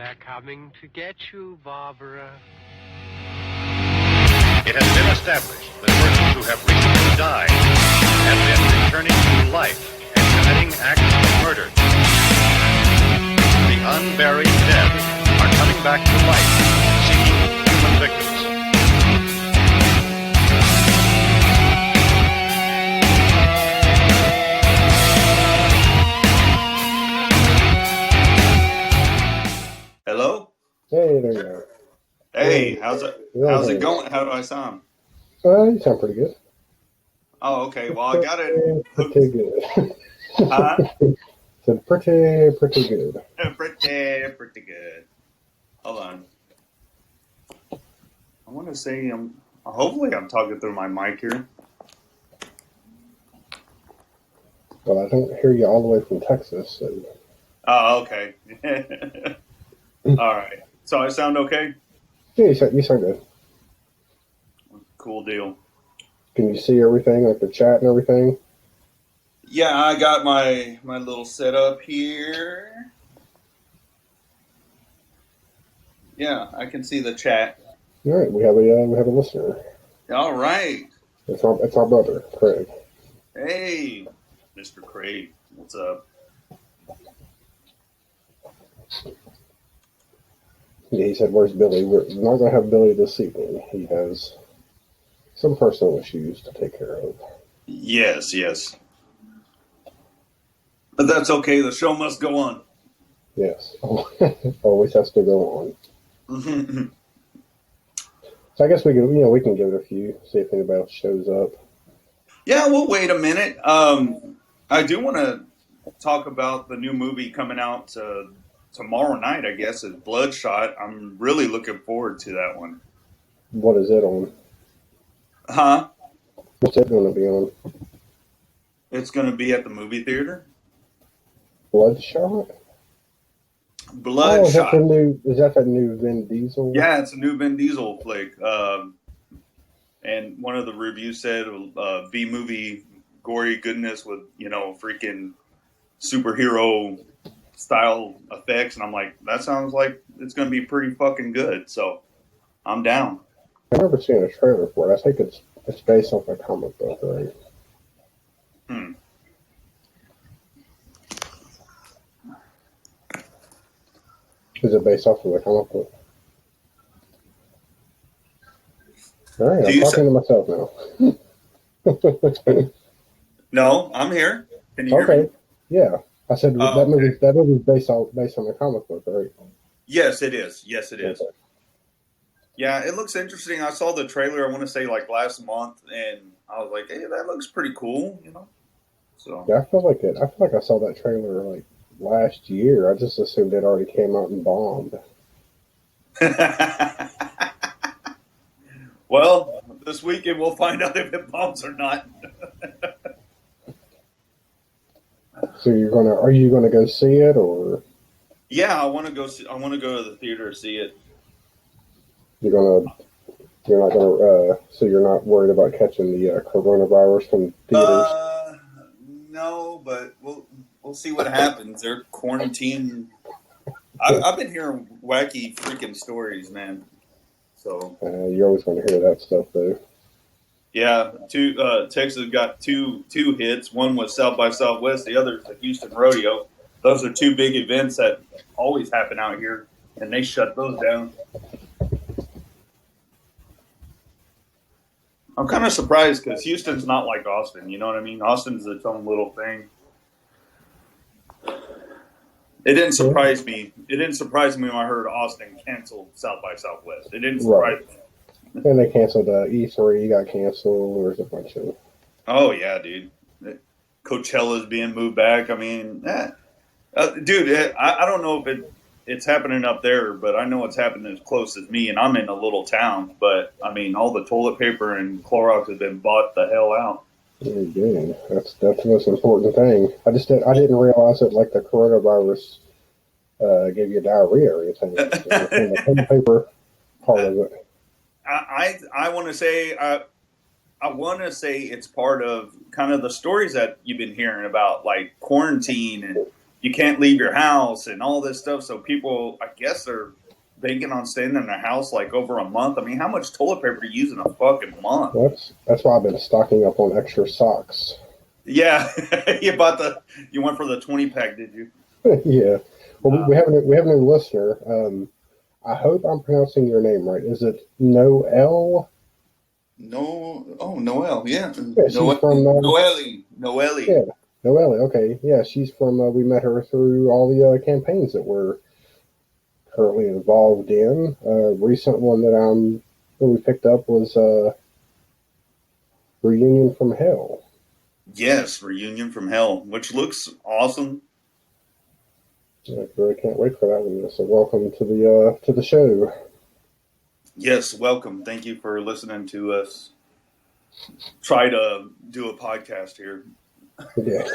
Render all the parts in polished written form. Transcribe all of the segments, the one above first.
They're coming to get you, Barbara. It has been established that persons who have recently died have been returning to life and committing acts of murder. The unburied dead are coming back to life, seeking human victims. Hello? Hey, there you go. Hey, how's it going? How do I sound? You sound pretty good. Oh, okay. Well, I got it. Pretty good. Huh? Said pretty good. Pretty good. Hold on. I want to say hopefully I'm talking through my mic here. Well, I don't hear you all the way from Texas. So. Oh, okay. All right. So I sound okay? Yeah, you sound good. Cool deal. Can you see everything, like the chat and everything? Yeah, I got my little setup here. Yeah, I can see the chat. All right, we have a listener. All right. It's our brother, Craig. Hey, Mr. Craig. What's up? Yeah, he said, "Where's Billy?" We're not gonna have Billy this evening. He has some personal issues to take care of. Yes. But that's okay. The show must go on. Yes, always has to go on. So I guess we can give it a few, see if anybody else shows up. Yeah, well, wait a minute. I do want to talk about the new movie coming out tomorrow night, I guess, is Bloodshot. I'm really looking forward to that one. What is it on? Huh? What's it going to be on? It's going to be at the movie theater. Bloodshot? Bloodshot. Is that the new Vin Diesel? Yeah, it's a new Vin Diesel flick. And one of the reviews said B-movie gory goodness with, freaking superhero style effects. And I'm like, that sounds like it's going to be pretty fucking good. So I'm down. I've never seen a trailer for it. I think it's based off a comic book, right? Is it based off of a comic book? All right, I'm talking to myself now. No, I'm here. Can you hear me? Yeah. I said that movie's based on a comic book, right? Yes, it is. Okay. Okay. Yeah, it looks interesting. I saw the trailer, I want to say, like last month, and I was like, hey, that looks pretty cool, So Yeah, I feel like I saw that trailer like last year. I just assumed it already came out and bombed. Well, this weekend we'll find out if it bombs or not. So are you gonna go see it, or? Yeah, I want to go to the theater to see it. You're not gonna. So you're not worried about catching the coronavirus from theaters? No, but we'll see what happens. They're quarantined. I've been hearing wacky freaking stories, man. So You're always going to hear that stuff, though. yeah, Texas got two hits. One was South by Southwest. The other is the Houston Rodeo. Those are two big events that always happen out here, and they shut those down. I'm kind of surprised because Houston's not like Austin. You know what I mean? Austin's its own little thing. It didn't surprise me. It didn't surprise me when I heard Austin cancel South by Southwest. It didn't surprise me. And they canceled E3 got canceled. There's a bunch of. Oh yeah, dude. Coachella's being moved back. I mean, dude, I don't know if it's happening up there, but I know it's happening as close as me, and I'm in a little town. But I mean, all the toilet paper and Clorox has been bought the hell out. Yeah, that's the most important thing. I didn't realize that like the coronavirus gave you diarrhea or anything. The toilet paper part of it. I want to say it's part of kind of the stories that you've been hearing about, like quarantine and you can't leave your house and all this stuff. So people, I guess, are banking on staying in their house like over a month. I mean, how much toilet paper do you use in a fucking month? That's why I've been stocking up on extra socks. Yeah, you went for the 20-pack, did you? Yeah. Well, we have a new listener. I hope I'm pronouncing your name right. Is it Noelle? Noelle, yeah. Yeah, she's from Noelle. Yeah, Noelle. Okay, yeah, she's from. We met her through all the campaigns that we're currently involved in. Recent one that we picked up was Reunion from Hell. Yes, Reunion from Hell, which looks awesome. I really can't wait for that one. So welcome to the show. Yes, welcome. Thank you for listening to us try to do a podcast here. Yeah.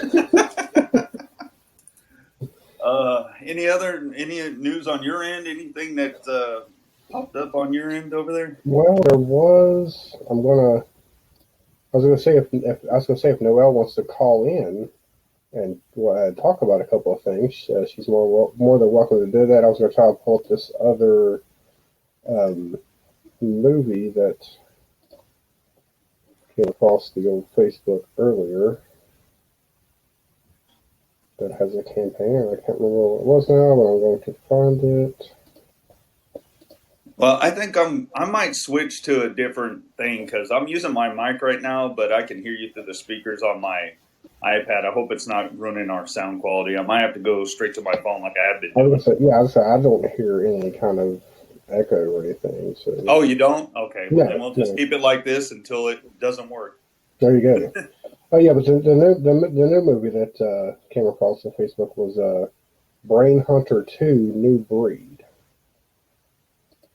Any news on your end? Anything that popped up on your end over there? Well, there was. I was going to say if Noelle wants to call in and talk about a couple of things, she's more than welcome to do that. I was going to try to pull up this other movie that came across the old Facebook earlier that has a campaign. I can't remember what it was now, but I'm going to find it. Well, I think I might switch to a different thing because I'm using my mic right now, but I can hear you through the speakers on my iPad. I hope it's not ruining our sound quality. I might have to go straight to my phone like I have been doing. I was gonna say I don't hear any kind of echo or anything. So. Oh, you don't? Okay. Well, then we'll just Yeah. keep it like this until it doesn't work. There you go. Oh yeah, but the new movie that came across on Facebook was Brain Hunter 2: New Breed.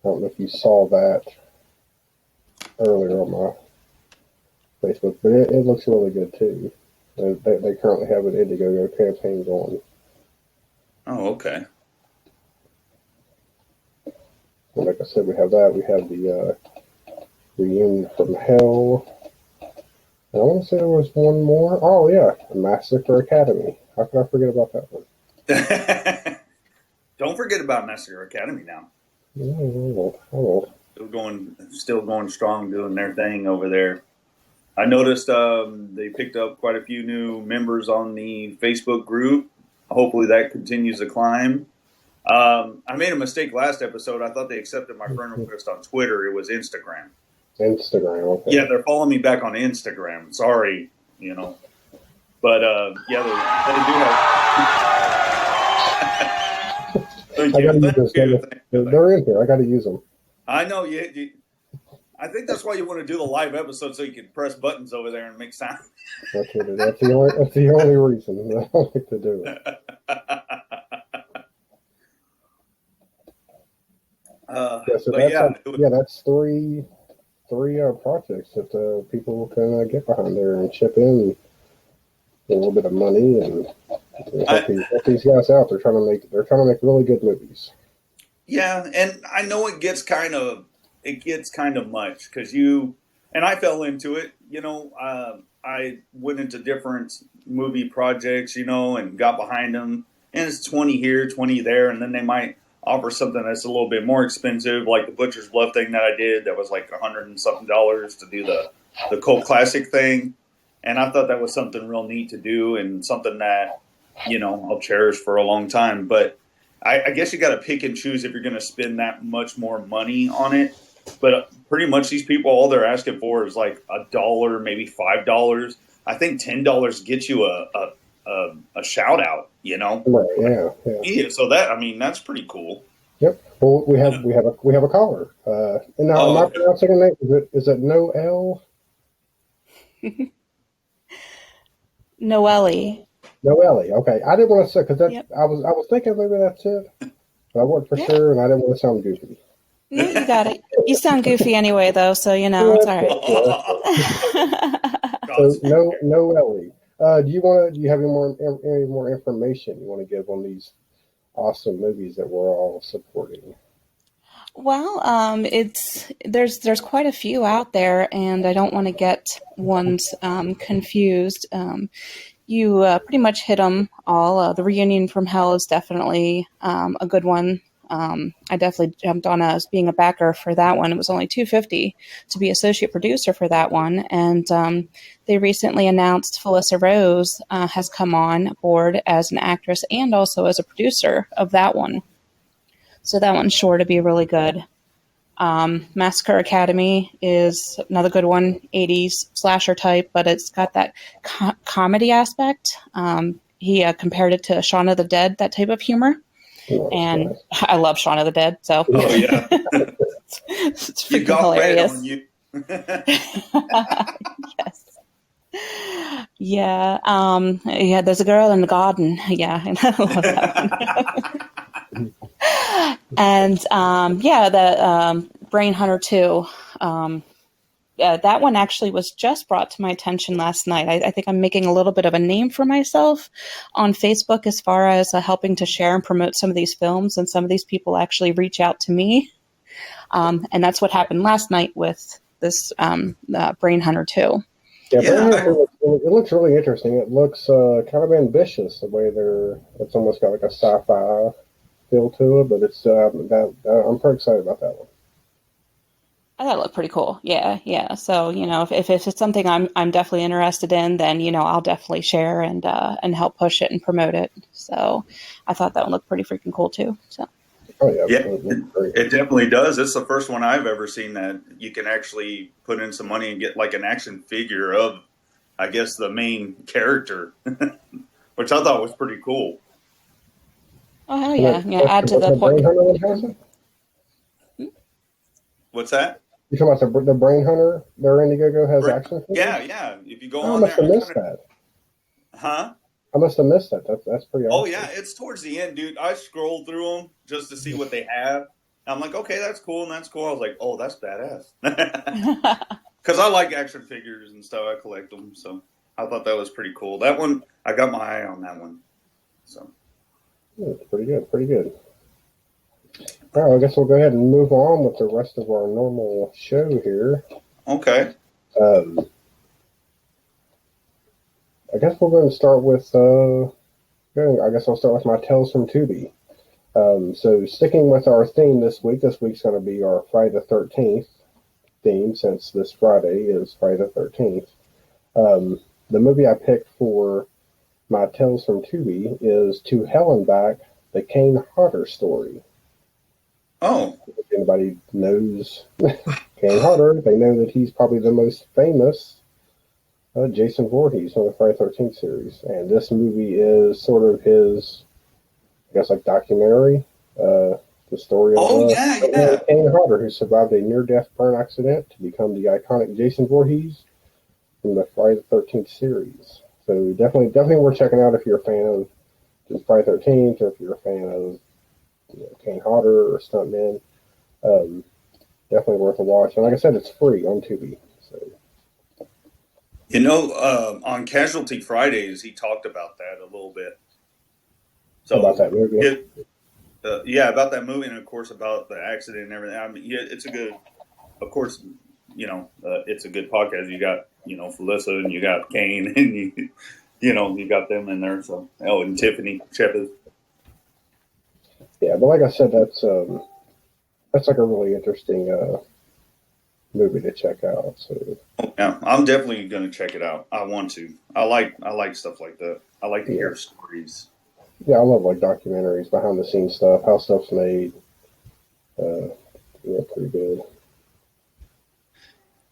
I don't know if you saw that earlier on my Facebook, but it looks really good too. They currently have an Indiegogo campaign going. Oh, okay. And like I said, we have that. We have the Reunion from Hell. And I want to say there was one more. Oh yeah, Massacre Academy. How could I forget about that one? Don't forget about Massacre Academy now. Yeah, I won't. Still going strong, doing their thing over there. I noticed they picked up quite a few new members on the Facebook group. Hopefully that continues to climb. I made a mistake last episode. I thought they accepted my friend request on Twitter. It was Instagram. Instagram, okay. Yeah, they're following me back on Instagram. Sorry, But yeah, they do have. Thank you. They're in here. I got to use them. I know you. I think that's why you want to do the live episode so you can press buttons over there and make sound. That's the only reason I don't like to do it. That's three projects that people can get behind there and chip in a little bit of money and help these guys out. They're trying to make really good movies. Yeah, and I know it gets kind of much because I fell into it. I went into different movie projects, and got behind them, and it's 20 here, 20 there, and then they might offer something that's a little bit more expensive, like the Butcher's Bluff thing that I did. That was like $100 and something to do the cult classic thing, and I thought that was something real neat to do and something that I'll cherish for a long time. But I guess you got to pick and choose if you're going to spend that much more money on it. But pretty much these people, all they're asking for is like $1, maybe $5. I think $10 gets you a shout out, Right? Yeah. So that's pretty cool. Yep. Well, we have a caller. And now I'm not pronouncing her name. Is it Noelle? Noelle. Noelle. Okay. I didn't want to say because I was thinking maybe that's it, but I wasn't for sure, and I didn't want to sound goofy. You got it. You sound goofy anyway, though, so it's all right. So Noelle. Do you have any more information you want to give on these awesome movies that we're all supporting? Well, there's quite a few out there, and I don't want to get ones confused. you pretty much hit them all. The Reunion from Hell is definitely a good one. I definitely jumped on as being a backer for that one. It was only $250 to be associate producer for that one, and they recently announced Felissa Rose has come on board as an actress and also as a producer of that one. So that one's sure to be really good. Massacre Academy is another good one, 80s slasher type, but it's got that comedy aspect. He compared it to Shaun of the Dead, that type of humor. And nice. I love Shaun of the Dead, so oh yeah, it's freaking hilarious. On you. Yes. Yeah. Yeah. There's a girl in the garden. Yeah, I love that one. And the Brain Hunter 2. That one actually was just brought to my attention last night. I think I'm making a little bit of a name for myself on Facebook as far as helping to share and promote some of these films, and some of these people actually reach out to me. And that's what happened last night with this Brain Hunter 2. Yeah, it looks really interesting. It looks kind of ambitious the way it's almost got like a sci-fi feel to it, but it's I'm pretty excited about that one. I thought it looked pretty cool. Yeah. So, if it's something I'm definitely interested in, then, I'll definitely share and help push it and promote it. So I thought that one looked pretty freaking cool too. So. Oh, yeah. It definitely does. It's the first one I've ever seen that you can actually put in some money and get like an action figure of, I guess, the main character, which I thought was pretty cool. Oh, hell yeah. Yeah, add to the point. What's that? You talking about the Brain Hunter? Their Indiegogo has action figures? Yeah. If you go I on must there, have missed that. Huh? I must have missed that. That's pretty awesome. Oh, yeah. It's towards the end, dude. I scrolled through them just to see what they have. I'm like, okay, that's cool and that's cool. I was like, oh, that's badass. Because I like action figures and stuff. I collect them. So I thought that was pretty cool. That one, I got my eye on that one. So. Yeah, pretty good. All right, I guess we'll go ahead and move on with the rest of our normal show here. Okay. I guess we're going to start with, I guess I'll start with my Tales from Tubi. So sticking with our theme this week's going to be our Friday the 13th theme, since this Friday is Friday the 13th. The movie I picked for my Tales from Tubi is To Hell and Back, the Kane Hodder story. Oh. If anybody knows Kane Hodder, they know that he's probably the most famous Jason Voorhees from the Friday the 13th series. And this movie is sort of his, I guess, like documentary, the story of Kane Hodder, who survived a near-death burn accident to become the iconic Jason Voorhees from the Friday the 13th series. So definitely worth checking out if you're a fan of just Friday the 13th, or if you're a fan of Kane Hodder or Stuntmen. Definitely worth a watch. And like I said, it's free on Tubi. So. On Casualty Fridays, he talked about that a little bit. So about that movie? About that movie, and of course about the accident and everything. I mean, it's a good, of course, it's a good podcast. You got, Felissa, and you got Kane, and you got them in there. So, and Tiffany Shepard. Yeah, but like I said, that's like a really interesting movie to check out. So yeah, I'm definitely going to check it out. I want to. I like stuff like that. I like to hear stories. Yeah, I love like documentaries, behind the scenes stuff, how stuff's made. Pretty good.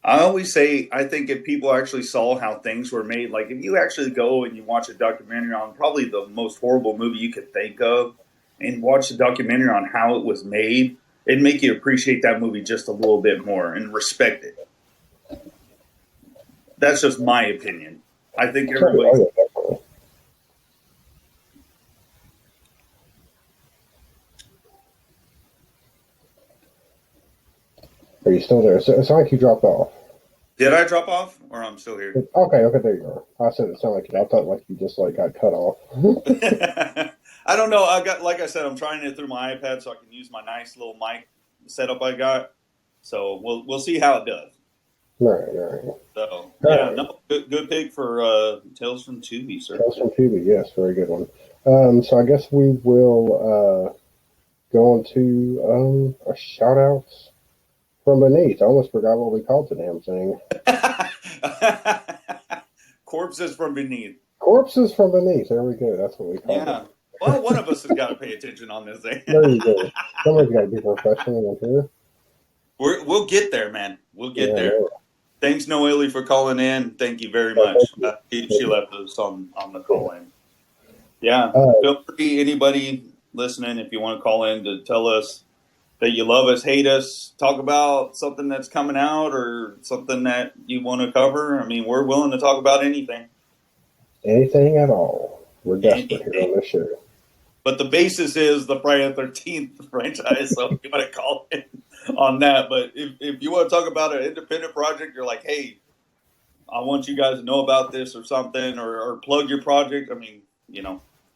I always say, I think if people actually saw how things were made, like if you actually go and you watch a documentary on probably the most horrible movie you could think of, and watch the documentary on how it was made, it'd make you appreciate that movie just a little bit more and respect it. That's just my opinion. I think everybody... Are you still there? It sounds like you dropped off. Did I drop off, or I'm still here? Okay, there you are. I said it sounded like I thought like you just like got cut off. I don't know. Like I said, I'm trying it through my iPad so I can use my nice little mic setup I got. So we'll see how it does. Right. So yeah, no, good pick for Tales from Tubi, sir. Tales from Tubi, yes, very good one. So I guess we will go on to our shout outs from beneath. I almost forgot what we called the damn thing. Corpses from beneath. Corpses from beneath. There we go. That's what we call Yeah. it. Well, one of us has got to pay attention on this thing. There you go. Somebody's got to be professional in here. We'll get there, man. We'll get there. Yeah. Thanks, Noelle, for calling in. Thank you very much. She left us on the call in. Yeah. Feel free, anybody listening, if you want to call in to tell us that you love us, hate us, talk about something that's coming out or something that you want to cover. I mean, we're willing to talk about anything. Anything at all. We're desperate here on this show. But the basis is the Friday the 13th franchise, so you want to call in on that. But if you want to talk about an independent project, you're like, hey, I want you guys to know about this or something, or plug your project. I mean,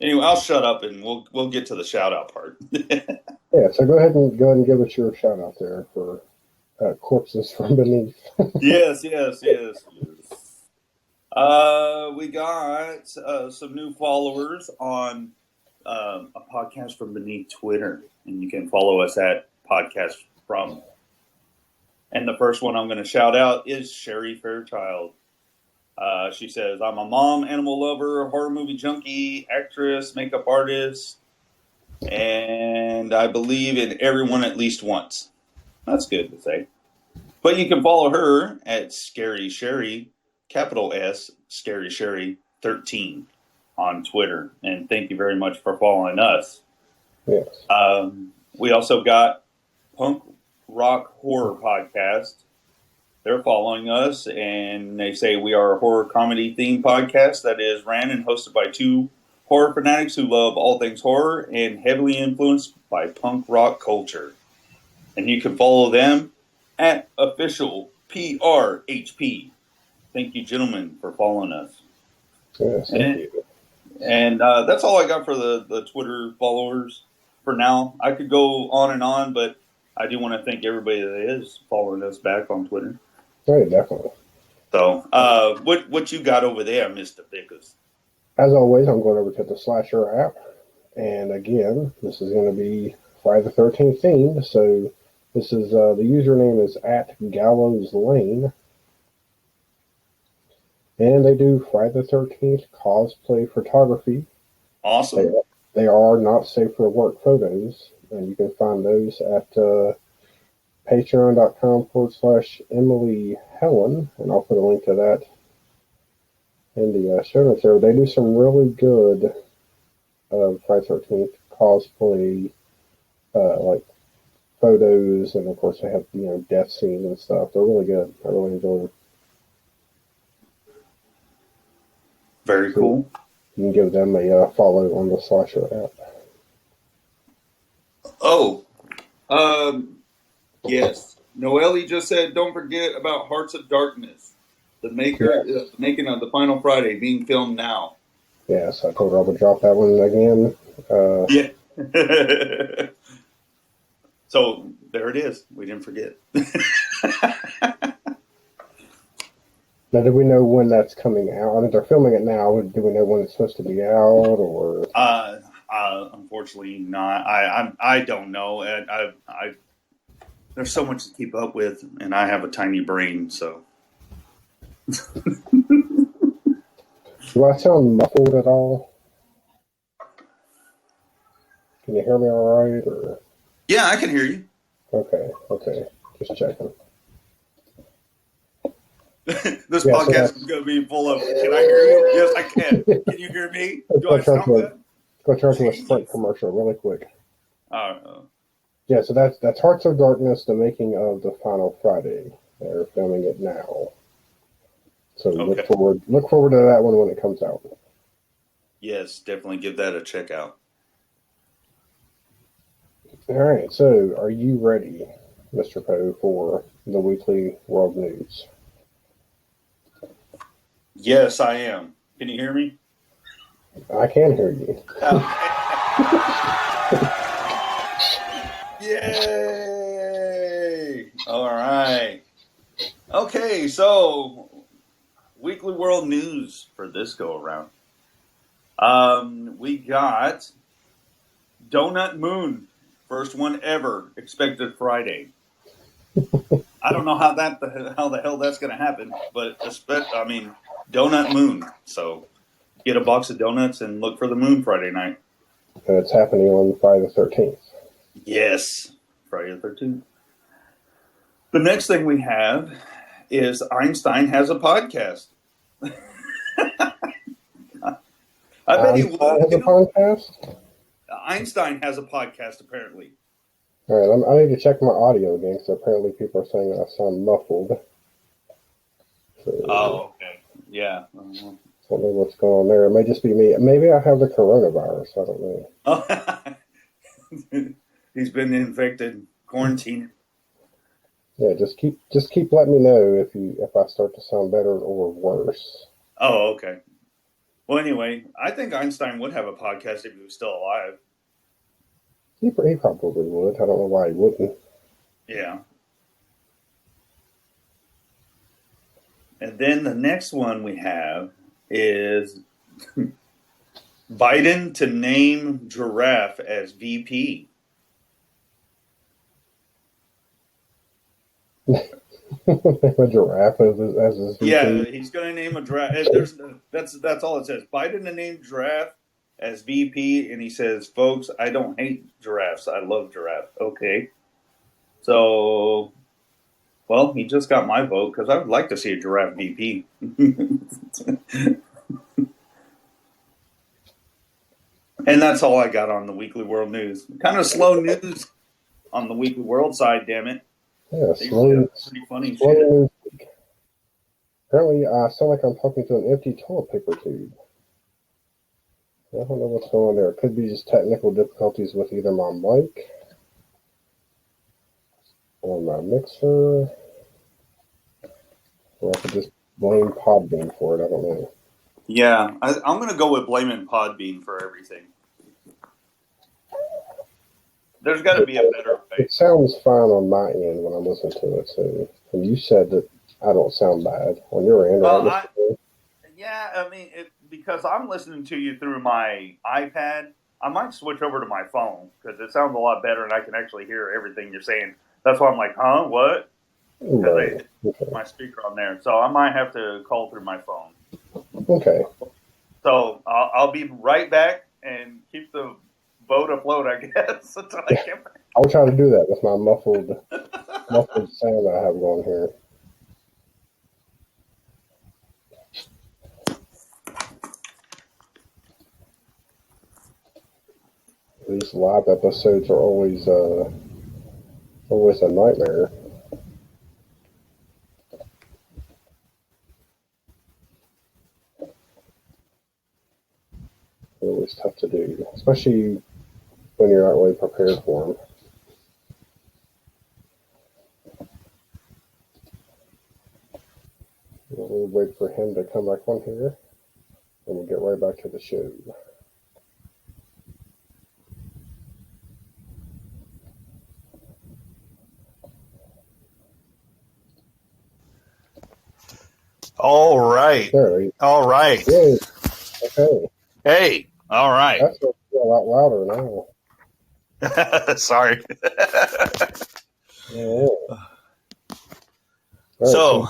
Anyway, I'll shut up and we'll get to the shout out part. Yeah, so go ahead and give us your shout out there for Corpses from Beneath. Yes. We got some new followers on a Podcast from Beneath Twitter, and you can follow us at Podcast From. And the first one I'm going to shout out is Sherry Fairchild. She says, I'm a mom, animal lover, horror movie junkie, actress, makeup artist, and I believe in everyone at least once. That's good to say. But you can follow her at Scary Sherry, capital S, Scary Sherry 13 on Twitter. And thank you very much for following us. Yes. We also got Punk Rock Horror Podcast. They're following us, and they say we are a horror comedy themed podcast that is ran and hosted by two horror fanatics who love all things horror and heavily influenced by punk rock culture. And you can follow them at official PRHP. Thank you, gentlemen, for following us. Yes, thank you. And that's all I got for the Twitter followers for now. I could go on and on, but I do want to thank everybody that is following us back on Twitter. Right, definitely. So, what you got over there, Mr. Pickers? As always, I'm going over to the Slasher app. And again, this is going to be Friday the 13th themed. So this is, the username is at Gallows Lane. And they do Friday the 13th cosplay photography. Awesome. They are not safe for work photos. And you can find those at patreon.com/Emily Helen. And I'll put a link to that in the show notes there. They do some really good Friday the 13th cosplay like photos. And of course they have, death scenes and stuff. They're really good. I really enjoy them. Very cool. You can give them a follow on the Slasher app. Oh, yes. Noelle just said, don't forget about Hearts of Darkness, the making of the Final Friday being filmed now. Yes, I told her I would drop that one again. Yeah. So there it is. We didn't forget. Now, do we know when that's coming out? I mean, they're filming it now. Do we know when it's supposed to be out, or? Unfortunately, not. I don't know. I there's so much to keep up with, and I have a tiny brain, so. Do I sound muffled at all? Can you hear me all right, or? Yeah, I can hear you. Okay. Just checking. This podcast is going to be full of, can I hear you? Yes, I can. Can you hear me? Do I sound good? Let's go to a Sprint commercial really quick. Oh. Yeah, so that's Hearts of Darkness, the making of the Final Friday. They're filming it now. So look forward to that one when it comes out. Yes, definitely give that a check out. All right, so are you ready, Mr. Poe, for the weekly world news? Yes, I am. Can you hear me? I can hear you. Yay! All right. Okay. Okay, so Weekly World News for this go around. We got Donut Moon, first one ever, expected Friday. I don't know how the hell that's going to happen, but Donut Moon. So get a box of donuts and look for the moon Friday night. And it's happening on Friday the 13th. Yes, Friday the 13th. The next thing we have is Einstein has a podcast. I bet he would. Has a podcast? Einstein has a podcast, apparently. All right, I need to check my audio again because apparently people are saying I sound muffled. So, Oh, okay. Yeah. I don't know what's going on there. It may just be me. Maybe I have the coronavirus. I don't know. He's been infected, quarantined. Yeah, just keep letting me know if I start to sound better or worse. Oh, okay. Well, anyway, I think Einstein would have a podcast if he was still alive. He probably would. I don't know why he wouldn't. Yeah. And then the next one we have is Biden to name giraffe as VP. A giraffe as his VP. Yeah, he's going to name a giraffe. That's all it says. Biden to name giraffe as VP, and he says, "Folks, I don't hate giraffes. I love giraffes." Okay, so, well, he just got my vote because I would like to see a giraffe VP. And that's all I got on the Weekly World News. Kind of slow news on the Weekly World side, damn it. Yeah, Pretty funny slow shit. news week. Apparently, I sound like I'm talking to an empty toilet paper tube. I don't know what's going on there. It could be just technical difficulties with either my mic or my mixer. Or I could just blame Podbean for it. I don't know. Yeah, I'm going to go with blaming Podbean for everything. There's got to be a better way. It sounds fine on my end when I'm listening to it. So, and you said that I don't sound bad on your end. Well, right? Because I'm listening to you through my iPad, I might switch over to my phone because it sounds a lot better and I can actually hear everything you're saying. That's why I'm like, huh, what? Because Okay. my speaker on there. So I might have to call through my phone. Okay. So I'll be right back and keep the boat afloat, I guess, until I get back. I'll try to do that with my muffled sound I have going here. These live episodes are always a nightmare. They're always tough to do, especially when you're not really prepared for them. We'll wait for him to come back on here, and we'll get right back to the show. All right. There, All right. yay. Okay, Hey. All right. that's a lot louder now. Sorry. Yeah. So,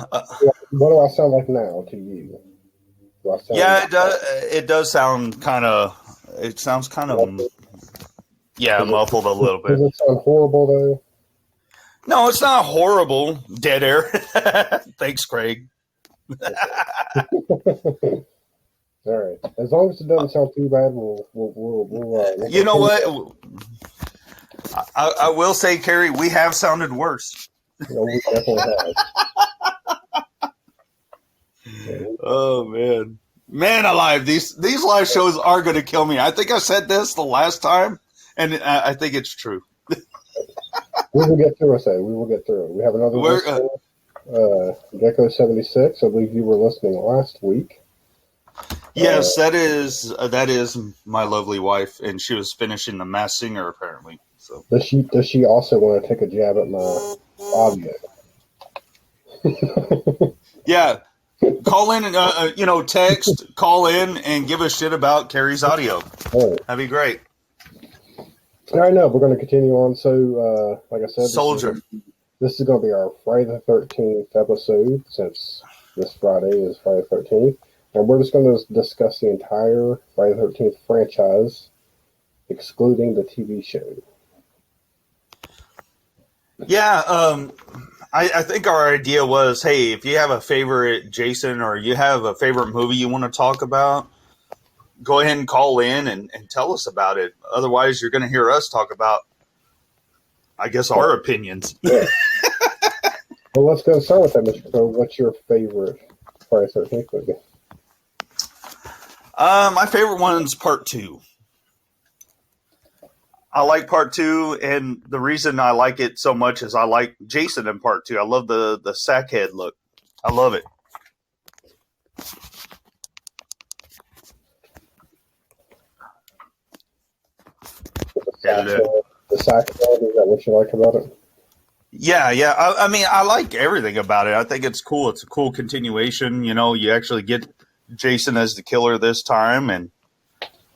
what do I sound like now to you? Do I sound yeah, it does sound kind of. It sounds kind of. Yeah, muffled a little Does bit. it sound horrible though? No, it's not horrible. Dead air. Thanks, Craig. All right. As long as it doesn't sound too bad, we'll You know what? I will say, Kerry, we have sounded worse. we definitely have. Oh man alive! These live shows are going to kill me. I think I said this the last time, and I think it's true. We will get through it. We will get through it. We have another listener, Gecko76. I believe you were listening last week. Yes, that is my lovely wife, and she was finishing the Masked Singer apparently. So Does she also want to take a jab at my audio? Yeah. Call in and, text, call in, and give us shit about Carrie's audio. Oh. That'd be great. All right, no, we're going to continue on. So, like I said, Soldier. This is going to be our Friday the 13th episode, since this Friday is Friday the 13th. And we're just going to discuss the entire Friday the 13th franchise, excluding the TV show. Yeah, I think our idea was, hey, if you have a favorite Jason or you have a favorite movie you want to talk about, go ahead and call in and tell us about it. Otherwise, you're going to hear us talk about, I guess, our opinions. Yeah. Well, let's go start with that, Mr. Crow. What's your favorite Friday the 13th movie? My favorite one's Part 2. I like Part 2, and the reason I like it so much is I like Jason in Part 2. I love the sackhead look. I love it. The sackhead, is that what you like about it? Yeah. I mean, I like everything about it. I think it's cool. It's a cool continuation. You actually get Jason as the killer this time, and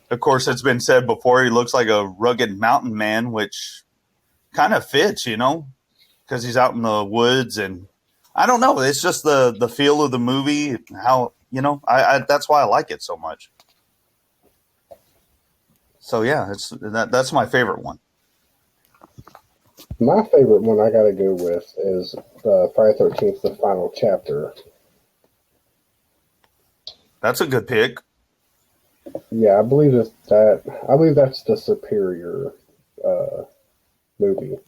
of course, it's been said before, he looks like a rugged mountain man, which kind of fits, because he's out in the woods, and I don't know. It's just the feel of the movie, how, I that's why I like it so much. So yeah, that's my favorite one. My favorite one I got to go with is Friday the 13th, the final chapter. That's a good pick. Yeah, I believe that's the superior movie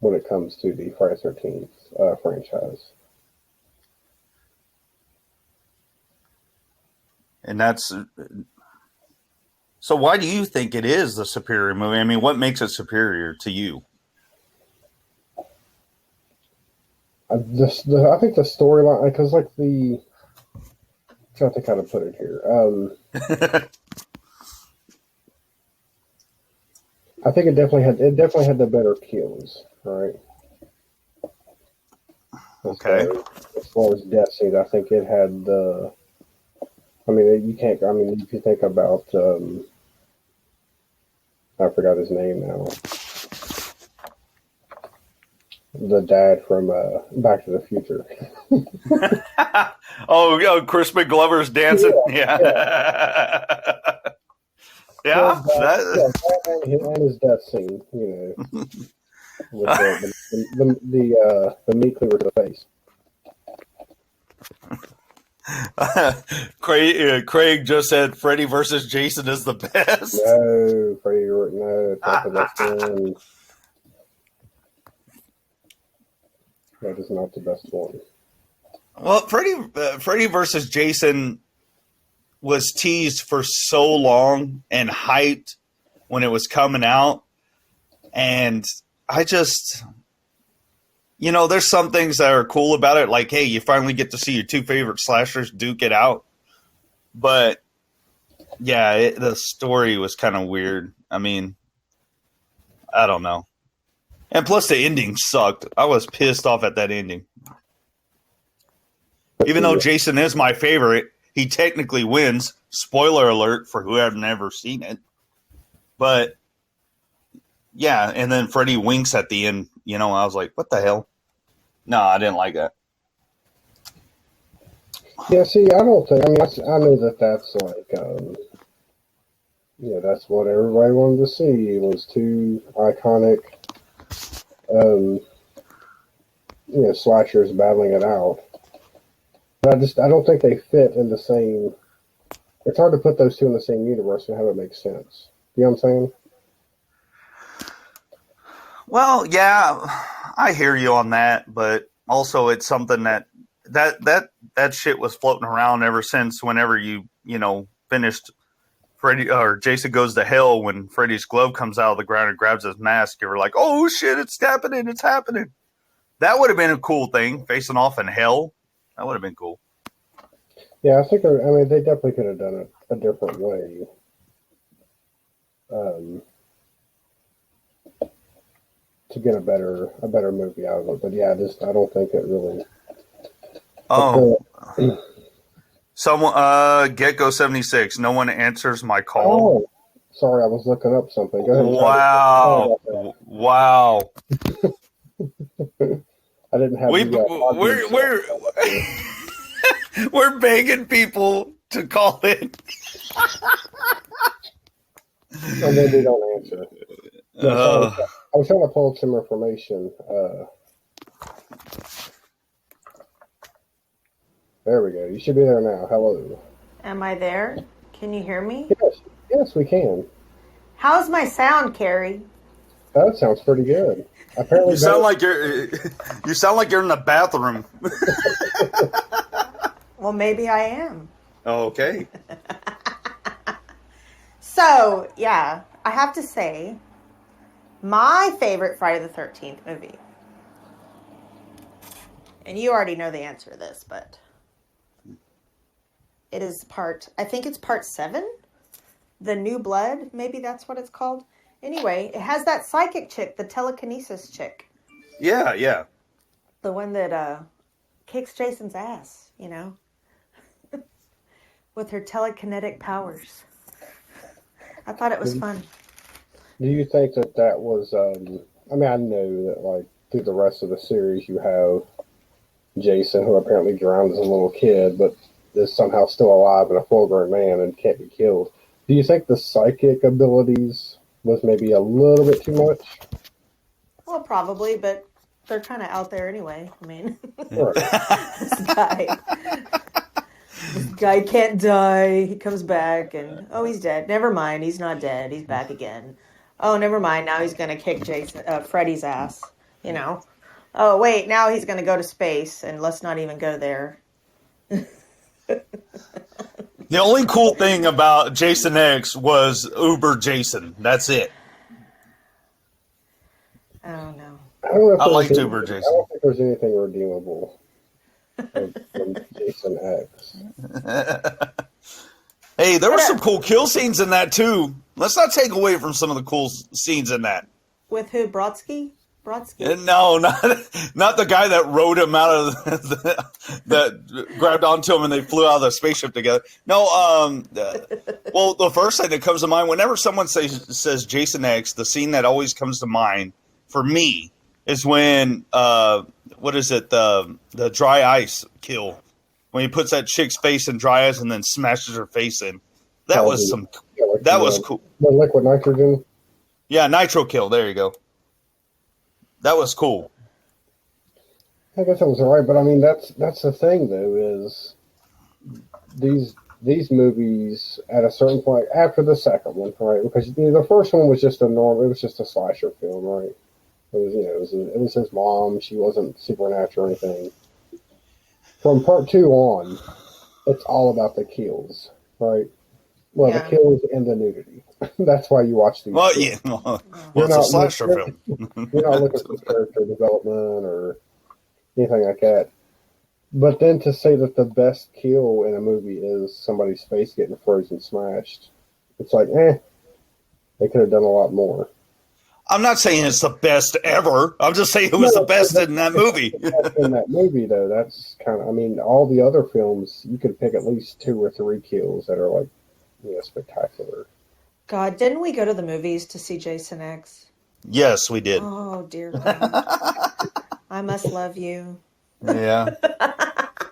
when it comes to the Friday the 13th franchise. And so why do you think it is the superior movie? I mean, what makes it superior to you? I think the storyline, because I'm trying to think how to put it here. I think it definitely had the better kills, right? Okay. As far as death scenes, I think it had the. I mean, you can't. I mean, if you think about, I forgot his name now. The dad from Back to the Future. Oh, Crispin Glover's dancing. Yeah. And his death scene, with the meat cleaver to the face. Craig just said Freddy versus Jason is the best. No, Freddy, no, it's not the best one. That is not the best one. Well, Freddy versus Jason was teased for so long and hyped when it was coming out, and I just, there's some things that are cool about it, like, hey, you finally get to see your two favorite slashers duke it out, but yeah, the story was kind of weird. I mean, I don't know. And plus the ending sucked. I was pissed off at that ending. Even though Jason is my favorite, he technically wins. Spoiler alert for who have never seen it. But yeah, and then Freddy winks at the end. I was like, what the hell? No, I didn't like that. Yeah, see, I don't think. I mean, I know that's like, that's what everybody wanted to see. It was two iconic, slashers battling it out. But I don't think they fit in the same. It's hard to put those two in the same universe and have it make sense. You know what I'm saying? Well, yeah, I hear you on that, but also it's something that shit was floating around ever since whenever you finished Freddy or Jason Goes to Hell, when Freddy's glove comes out of the ground and grabs his mask, you were like, oh shit, it's happening. That would have been a cool thing, facing off in hell. That would have been cool. Yeah, I think, they definitely could have done it a different way. to get a better movie out of it. But yeah, I don't think it really. Oh, someone, Gecko76. No one answers my call. Oh, sorry, I was looking up something. Go ahead. Wow. Wow. I didn't have. We're begging people to call in. And then they don't answer. No, I was trying to pull up some information. There we go. You should be there now. Hello. Am I there? Can you hear me? Yes, we can. How's my sound, Carrie? That sounds pretty good. Apparently, You sound like you're in the bathroom. Well, maybe I am. Okay. So, yeah, I have to say, my favorite Friday the 13th movie, and you already know the answer to this, but it is I think it's part 7, The New Blood, maybe that's what it's called. Anyway, it has that psychic chick, the telekinesis chick. Yeah. The one that kicks Jason's ass, you know, with her telekinetic powers. I thought it was fun. Do you think that was? I mean, I know that like through the rest of the series, you have Jason, who apparently drowned as a little kid, but is somehow still alive and a full-grown man and can't be killed. Do you think the psychic abilities was maybe a little bit too much? Well, probably, but they're kind of out there anyway. I mean, Right. this guy can't die. He comes back and, oh, he's dead. Never mind. He's not dead. He's back again. Oh, never mind. Now he's going to kick Freddy's ass, you know. Oh, wait. Now he's going to go to space, and let's not even go there. The only cool thing about Jason X was Uber Jason. That's it. I don't know. I liked Uber Jason. I don't think there's anything redeemable from Jason X. Hey, there were some cool kill scenes in that too. Let's not take away from some of the cool scenes in that. With who? Brodsky? No, not the guy that rode him out of that grabbed onto him and they flew out of the spaceship together. No, well, the first thing that comes to mind whenever someone says Jason X, the scene that always comes to mind for me is when what is it, the dry ice kill, when he puts that chick's face in dry ice and then smashes her face in. That was cool. The liquid nitrogen. Yeah, nitro kill. There you go. That was cool. I guess that was all right, but I mean that's the thing though, is these movies at a certain point after the second one, right? Because the first one was just it was just a slasher film, right? It was it was his mom. She wasn't supernatural or anything. From part 2 on, it's all about the kills, right? Well, the kills and the nudity. That's why you watch these. Well, yeah. Well, it's a slasher film. You're not looking for character development or anything like that. But then to say that the best kill in a movie is somebody's face getting frozen smashed, it's like, they could have done a lot more. I'm not saying it's the best ever. I'm just saying it was the best in that movie. In that movie, though, that's kind of, I mean, all the other films, you could pick at least 2 or 3 kills that are like, spectacular. God, didn't we go to the movies to see Jason X? Yes, we did. Oh, dear God. I must love you. Yeah.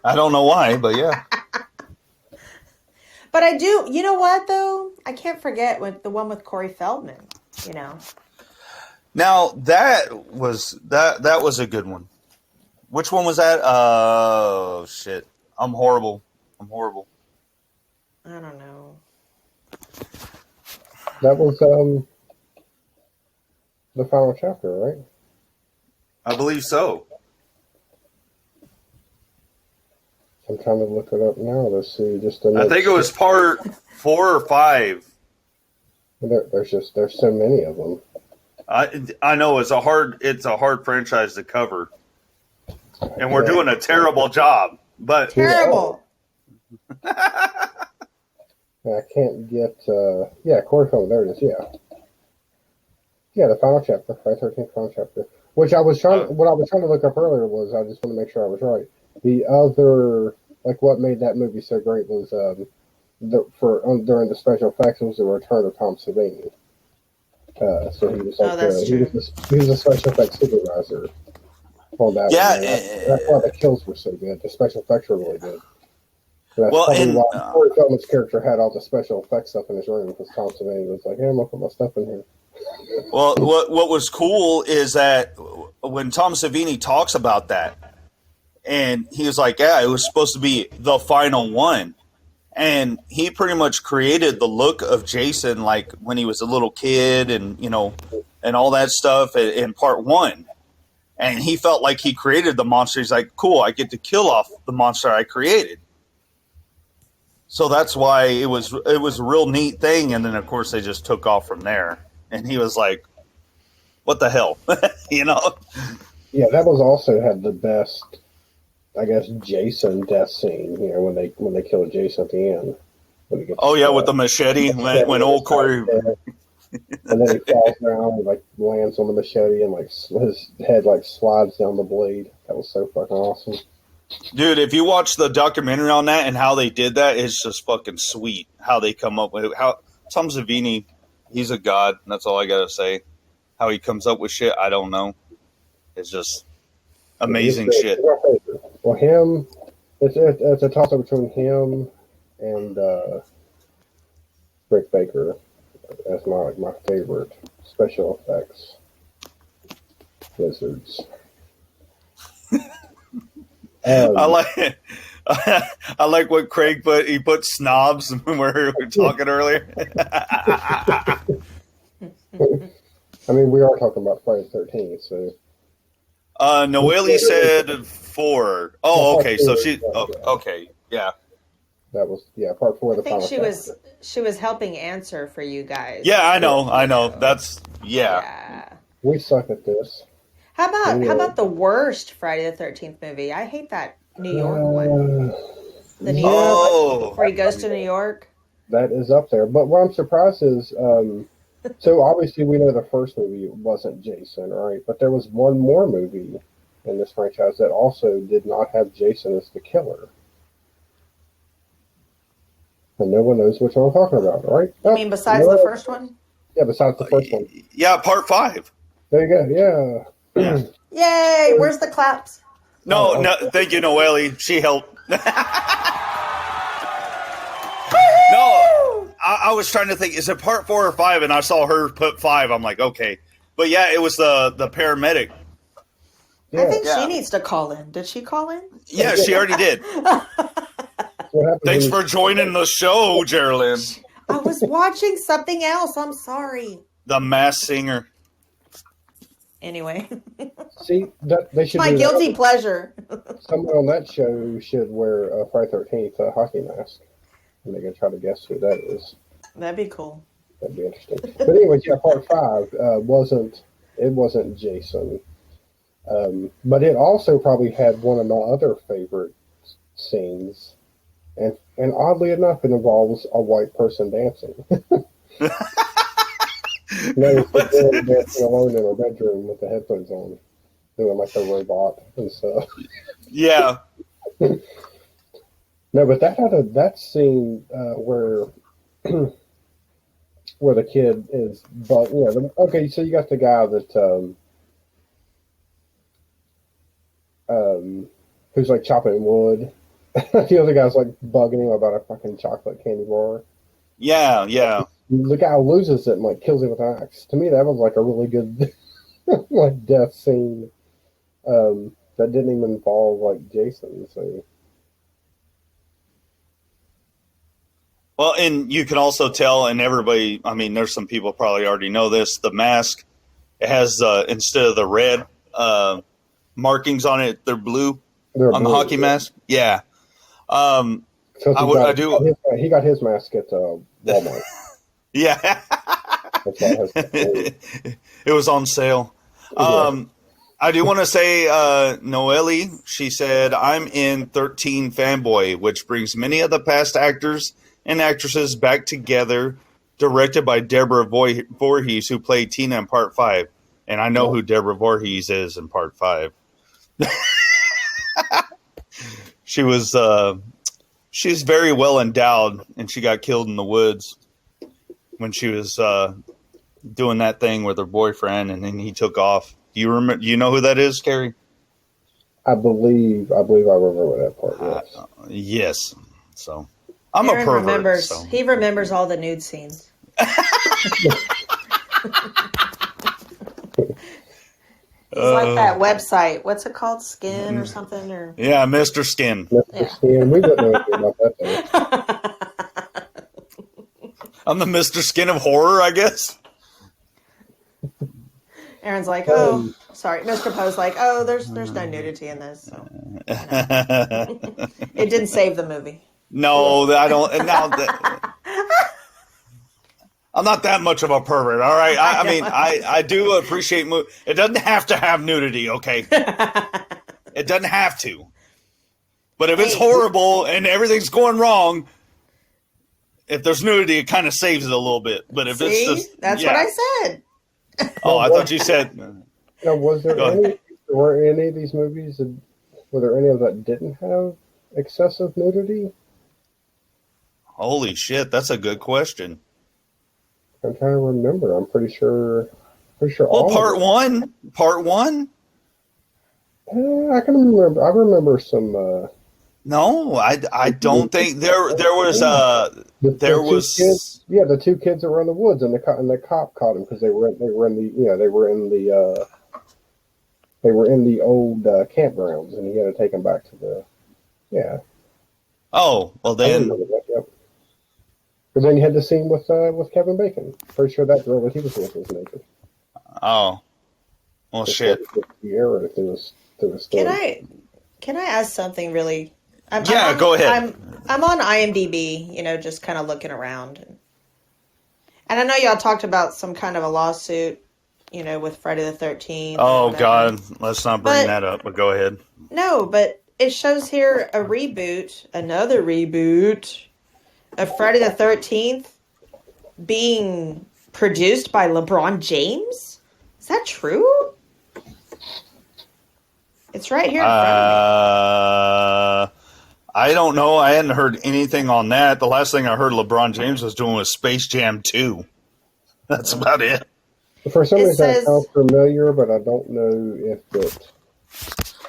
I don't know why, but yeah. But I do, you know what, though? I can't forget the one with Corey Feldman, you know. Now, that was a good one. Which one was that? Oh, shit. I'm horrible. I don't know. That was the final chapter, right? I believe so. I'm trying to look it up now to see just. I think it was part 4 or 5. There's so many of them. I know it's a hard franchise to cover, and we're doing a terrible job. But terrible. I can't get. Corey Feldman. There it is. Yeah. Yeah, the final chapter, Friday 13th final chapter. Which what I was trying to look up earlier was, I just want to make sure I was right. The other, like, what made that movie so great was during the special effects was the return of Tom Savini. So he was like that's true. he was a special effects supervisor on that. Yeah, one. That's why the kills were so good. The special effects were really good. So that's Well, probably and, why Corey Feldman's character had all the special effects stuff in his room, because Tom Savini was like, "Hey, I'm gonna put my stuff in here." Well, what was cool is that when Tom Savini talks about that, and he was like, "Yeah, it was supposed to be the final one," and he pretty much created the look of Jason, like when he was a little kid, and and all that stuff in part one. And he felt like he created the monster. He's like, "Cool, I get to kill off the monster I created." So that's why it was a real neat thing. And then of course they just took off from there. And he was like, "What the hell?" Yeah, that was also had the best, I guess, Jason death scene. When they kill Jason at the end. When he gets with the machete when old Corey. And then he falls down and like lands on the machete and like his head like slides down the blade. That was so fucking awesome. Dude, if you watch the documentary on that and how they did that, it's just fucking sweet. How they come up with it. How Tom Savini, he's a god. That's all I gotta say. How he comes up with shit, I don't know. It's just amazing shit. Well, him, it's a toss up between him and Rick Baker as my favorite special effects wizards. I like what Craig put. He put snobs when we were talking earlier. I mean, we are talking about Friday the 13th, so. Noelle said 4. Oh, okay. So okay, yeah. That was part 4 of the I think final she was helping answer for you guys. Yeah, I know. That's Yeah. We suck at this. How about the worst Friday the 13th movie? I hate that New York one. The New York one, where he goes to New York. That is up there. But what I'm surprised is, so obviously we know the first movie wasn't Jason, right? But there was one more movie in this franchise that also did not have Jason as the killer. And no one knows which one I'm talking about, right? I mean, besides the first one? Yeah, besides the first one. Yeah, part 5. There you go, yeah. Yay! Where's the claps? No, thank you, Noelle. She helped. No, I was trying to think, is it part 4 or 5? And I saw her put 5. I'm like, okay. But yeah, it was the paramedic. Yeah. I think she needs to call in. Did she call in? Yeah, she already did. Thanks for joining the show, Geraldine. I was watching something else. I'm sorry. The Masked Singer. Anyway. See, they should. My guilty pleasure. Someone on that show should wear a Friday 13th hockey mask, and they can try to guess who that is. That'd be cool. That'd be interesting. But anyways, yeah, part 5 wasn't Jason, but it also probably had one of my other favorite scenes, and oddly enough, it involves a white person dancing. No, it's dancing alone in her bedroom with the headphones on, doing like a robot and stuff. Yeah. No, but that scene where where the kid is, but okay, so you got the guy that who's like chopping wood. The other guy's like bugging him about a fucking chocolate candy bar. Yeah, yeah. The guy loses it and like kills him with an axe. To me, that was like a really good like death scene that didn't even involve like Jason. So. Well, and you can also tell, and everybody, I mean, there's some people probably already know this, the mask, it has, instead of the red markings on it, they're blue on the hockey mask. Yeah. He got his mask at Walmart. Yeah. It was on sale. I do want to say, Noelle, she said, I'm in 13 fanboy, which brings many of the past actors and actresses back together directed by Deborah Voorhees, who played Tina in Part 5. And I know who Deborah Voorhees is in Part 5. She was she's very well endowed, and she got killed in the woods when she was doing that thing with her boyfriend, and then he took off. Do you remember? You know who that is, Carrie? I believe I remember that part. Yes. Yes. So I'm Aaron a pervert. remembers. So. He remembers all the nude scenes. He's like that website. What's it called? Skin or something? Or Yeah, Mr. Skin. Mr. Skin, we wouldn't know anything about that thing. I'm the Mr. Skin of horror, I guess. Aaron's like, oh, sorry. Mr. Poe's like, oh, there's no nudity in this. So, it didn't save the movie. No, I don't. Now I'm not that much of a pervert, all right? I mean, I do appreciate it doesn't have to have nudity, okay? It doesn't have to. But if it's horrible and everything's going wrong, if there's nudity, it kind of saves it a little bit. But if it's just... That's what I said. Oh, I thought you said... Now, were any of these movies, were there any of that didn't have excessive nudity? Holy shit, that's a good question. I'm trying to remember. I'm pretty sure. Well, part one. I can remember. I remember some. No, I don't think there was kids, the two kids that were in the woods, and the cop caught them because they were in the old campgrounds, and he had to take them back to the Oh, well then. Because then you had the scene with Kevin Bacon. Pretty sure that girl that he was with was naked. Oh, well, shit. Can I ask something really? Go ahead. I'm on IMDb, just kind of looking around, and I know y'all talked about some kind of a lawsuit, with Friday the 13th. Oh God, let's not bring that up. But go ahead. No, but it shows here another reboot of Friday the 13th being produced by LeBron James? Is that true? It's right here in front of me. I don't know. I hadn't heard anything on that. The last thing I heard LeBron James was doing was Space Jam 2. That's about it. For some reason, that sounds familiar, but I don't know if it...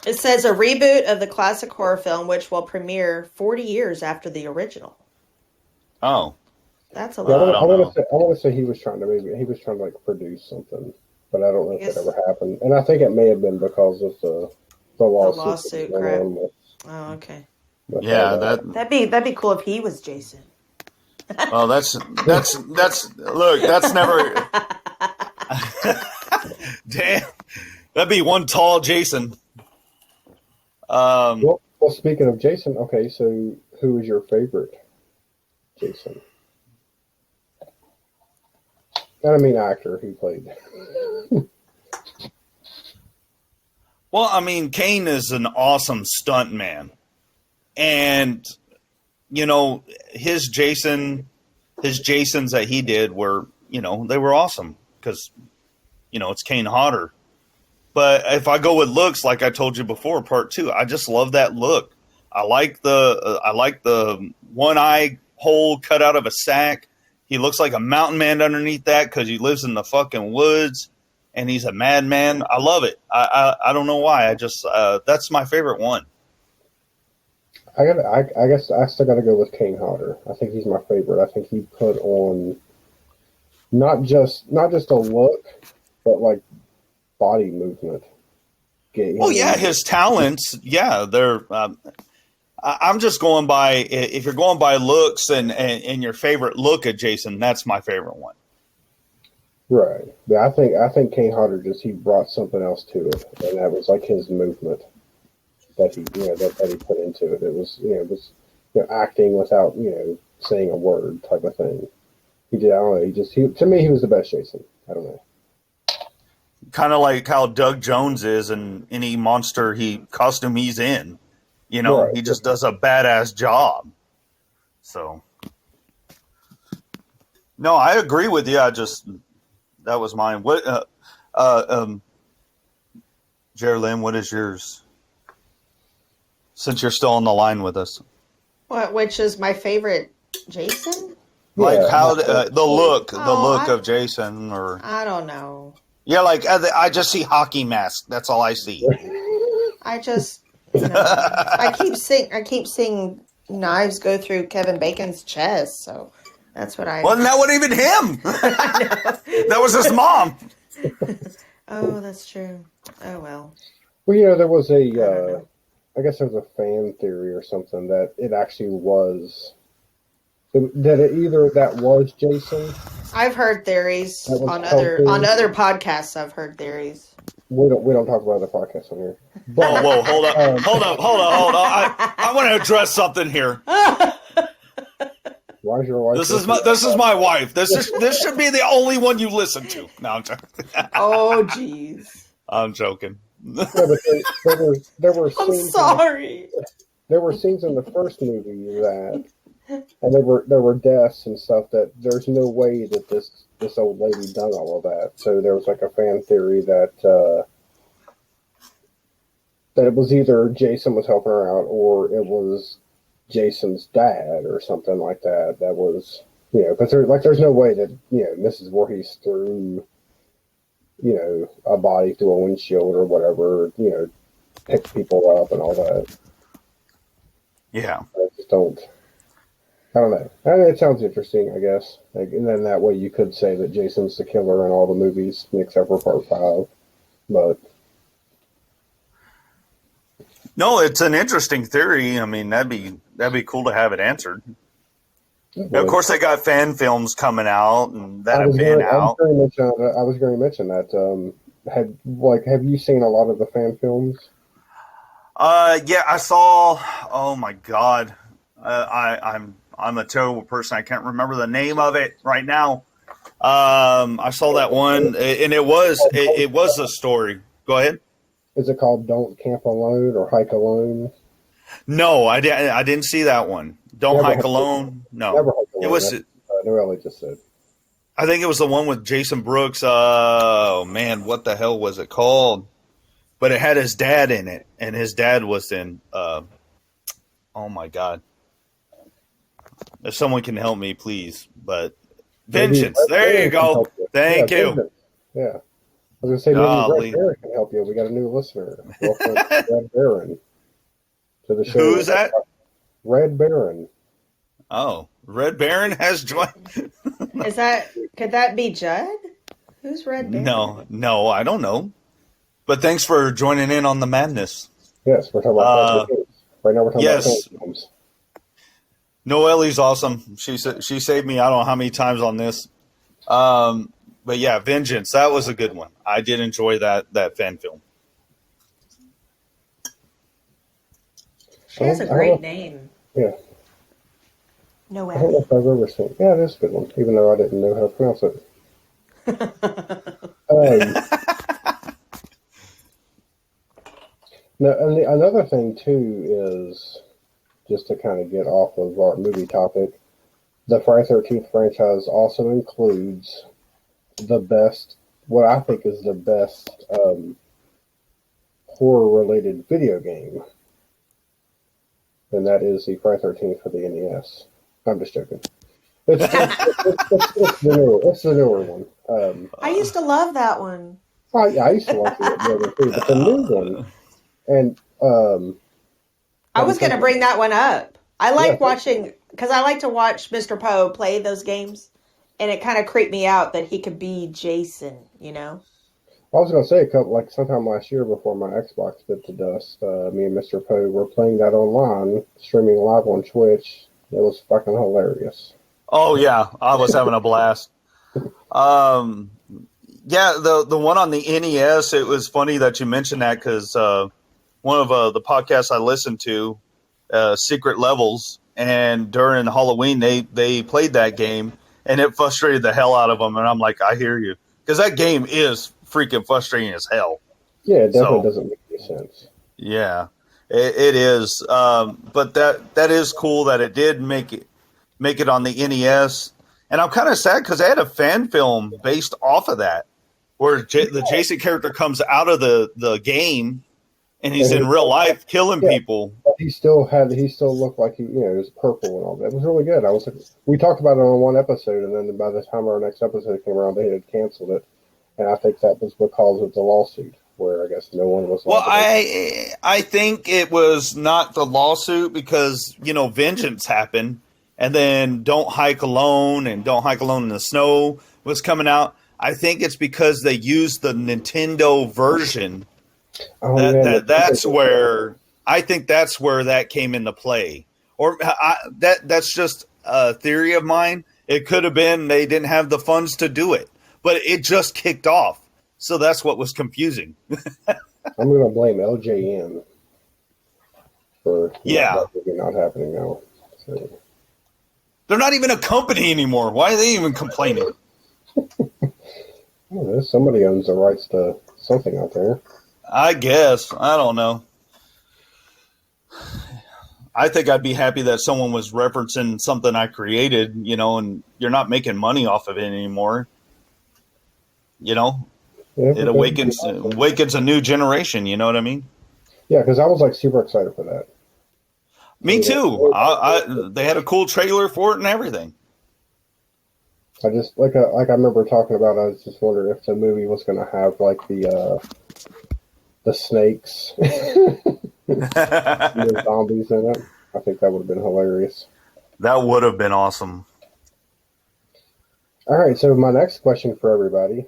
It says a reboot of the classic horror film, which will premiere 40 years after the original. Oh, that's a lot. I want to say he was trying to produce something, but I don't know if it ever happened. And I think it may have been because of the lawsuit crap. Oh, okay. Yeah, that'd be cool if he was Jason. Well, that's look, that's never. Damn, that'd be one tall Jason. Well, speaking of Jason, okay, so who is your favorite Jason? I mean, actor who played. Well, I mean, Kane is an awesome stunt man, and his Jasons that he did were, they were awesome because, it's Kane Hodder. But if I go with looks, like I told you before, part 2, I just love that look. I like the one eye hole cut out of a sack. He looks like a mountain man underneath that because he lives in the fucking woods and he's a madman. I love it. I don't know why. I just that's my favorite one. I guess I still got to go with Kane Hodder. I think he's my favorite. I think he put on not just a look, but like body movement. Oh yeah, his talents. Yeah, they're. I'm just going by, if you're going by looks and your favorite look at Jason, that's my favorite one. Right. Yeah, I think Kane Hodder he brought something else to it, and that was like his movement that he that he put into it. It was acting without saying a word type of thing. He did. I don't know. To me, he was the best Jason. I don't know. Kind of like how Doug Jones is in any monster costume he's in. Right. He just does a badass job. So, No, I agree with you. That was mine. What, Jerry-Lynn, what is yours? Since you're still on the line with us. Which is my favorite Jason? Like Yeah. how the look Oh, of Jason, or I don't know. yeah, like I just see hockey mask. That's all I see. I just, I keep seeing knives go through Kevin Bacon's chest, so that's what I. Well, that wasn't even him. That was his mom. Oh, that's true. Oh well. Well, there was I guess there was a fan theory or something that it actually was. That it either that was Jason. I've heard theories That was on Tulsa. other podcasts. I've heard theories. We don't talk about the podcast on here. Whoa, hold on. I want to address something here. Why is your wife? This is my wife. This should be the only one you listen to. No, I'm joking. Oh, jeez. I'm joking. Yeah, but there were I'm scenes. sorry. There were scenes in the first movie that, and there were deaths and stuff that there's no way that this old lady done all of that. So there was like a fan theory that it was either Jason was helping her out or it was Jason's dad or something like that. That was, but there's no way that, Mrs. Voorhees threw, a body through a windshield or whatever, picked people up and all that. Yeah. I just don't know. I mean, it sounds interesting, I guess. And then that way you could say that Jason's the killer in all the movies except for Part 5. But No, it's an interesting theory. I mean, that'd be cool to have it answered. Of course, they got fan films coming out, and that have been out. I was going to mention that. Have you seen a lot of the fan films? Yeah, I saw. Oh my God, I'm a terrible person. I can't remember the name of it right now. I saw that one, and it was a story. Go ahead. Is it called "Don't Camp Alone" or "Hike Alone"? No, I didn't see that one. Don't Never Hike Hike Alone. No, Never Hike Alone. it was. Noelle just said. I think it was the one with Jason Brooks. Oh man, what the hell was it called? But it had his dad in it, and his dad was in. Oh my God! If someone can help me, please. But Vengeance. There you go. Thank you. Vengeance. Yeah. I was going to say, maybe Red Baron can help you. We got a new listener. Welcome, Red Baron, to the show. Who's that? Red Baron. Oh, Red Baron has joined. Could that be Judd? Who's Red Baron? No, I don't know. But thanks for joining in on the madness. Yes, we're talking about right now. We're talking about films. Noelle's awesome. She saved me. I don't know how many times on this. But yeah, Vengeance. That was a good one. I did enjoy that fan film. She has a great name. Yeah. I don't know Noelle. if I've ever seen. Yeah, that's a good one. Even though I didn't know how to pronounce it. Now, and another thing too is just to kind of get off of our movie topic. The Friday 13th franchise also includes the best, what I think is the best horror-related video game, and that is the Friday 13th for the NES. I'm just joking. It's the newer one. I used to love that one. I used to like the other too, but the new one, and I was going to bring that one up. I like Yeah. watching, because I like to watch Mr. Poe play those games, and it kind of creeped me out that he could be Jason, I was going to say sometime last year before my Xbox bit to dust, me and Mr. Poe were playing that online, streaming live on Twitch. It was fucking hilarious. Oh yeah, I was having a blast. Yeah, the one on the NES. It was funny that you mentioned that because one of the podcasts I listened to, Secret Levels, and during Halloween they played that game, and it frustrated the hell out of them. And I'm like, I hear you, because that game is freaking frustrating as hell. Yeah, it definitely doesn't make any sense. Yeah, it is. But that is cool that it did make it on the NES, And I'm kind of sad because they had a fan film based off of that, where the Jason character comes out of the game, and he's in real life killing people. But he still looked like he was purple and all that. It was really good. We talked about it on one episode, and then by the time our next episode came around, they had canceled it. And I think that was because of the lawsuit, where I guess no one was. Well, I think it was not the lawsuit because vengeance happened, and then Don't Hike Alone and Don't Hike Alone in the Snow was coming out. I think it's because they used the Nintendo version. That's where I think that's where that came into play. Or that's just a theory of mine. It could have been they didn't have the funds to do it, but it just kicked off. So that's what was confusing. I'm going to blame LJN for not happening now. So. They're not even a company anymore. Why are they even complaining? Somebody owns the rights to something out there. I guess. I don't know. I think I'd be happy that someone was referencing something I created, and you're not making money off of it anymore. It awakens a new generation. You know what I mean? Yeah, because I was super excited for that. Me too. They had a cool trailer for it and everything. I just I remember talking about. I was just wondering if the movie was going to have the snakes, the zombies in it. I think that would have been hilarious. That would have been awesome. All right, so my next question for everybody,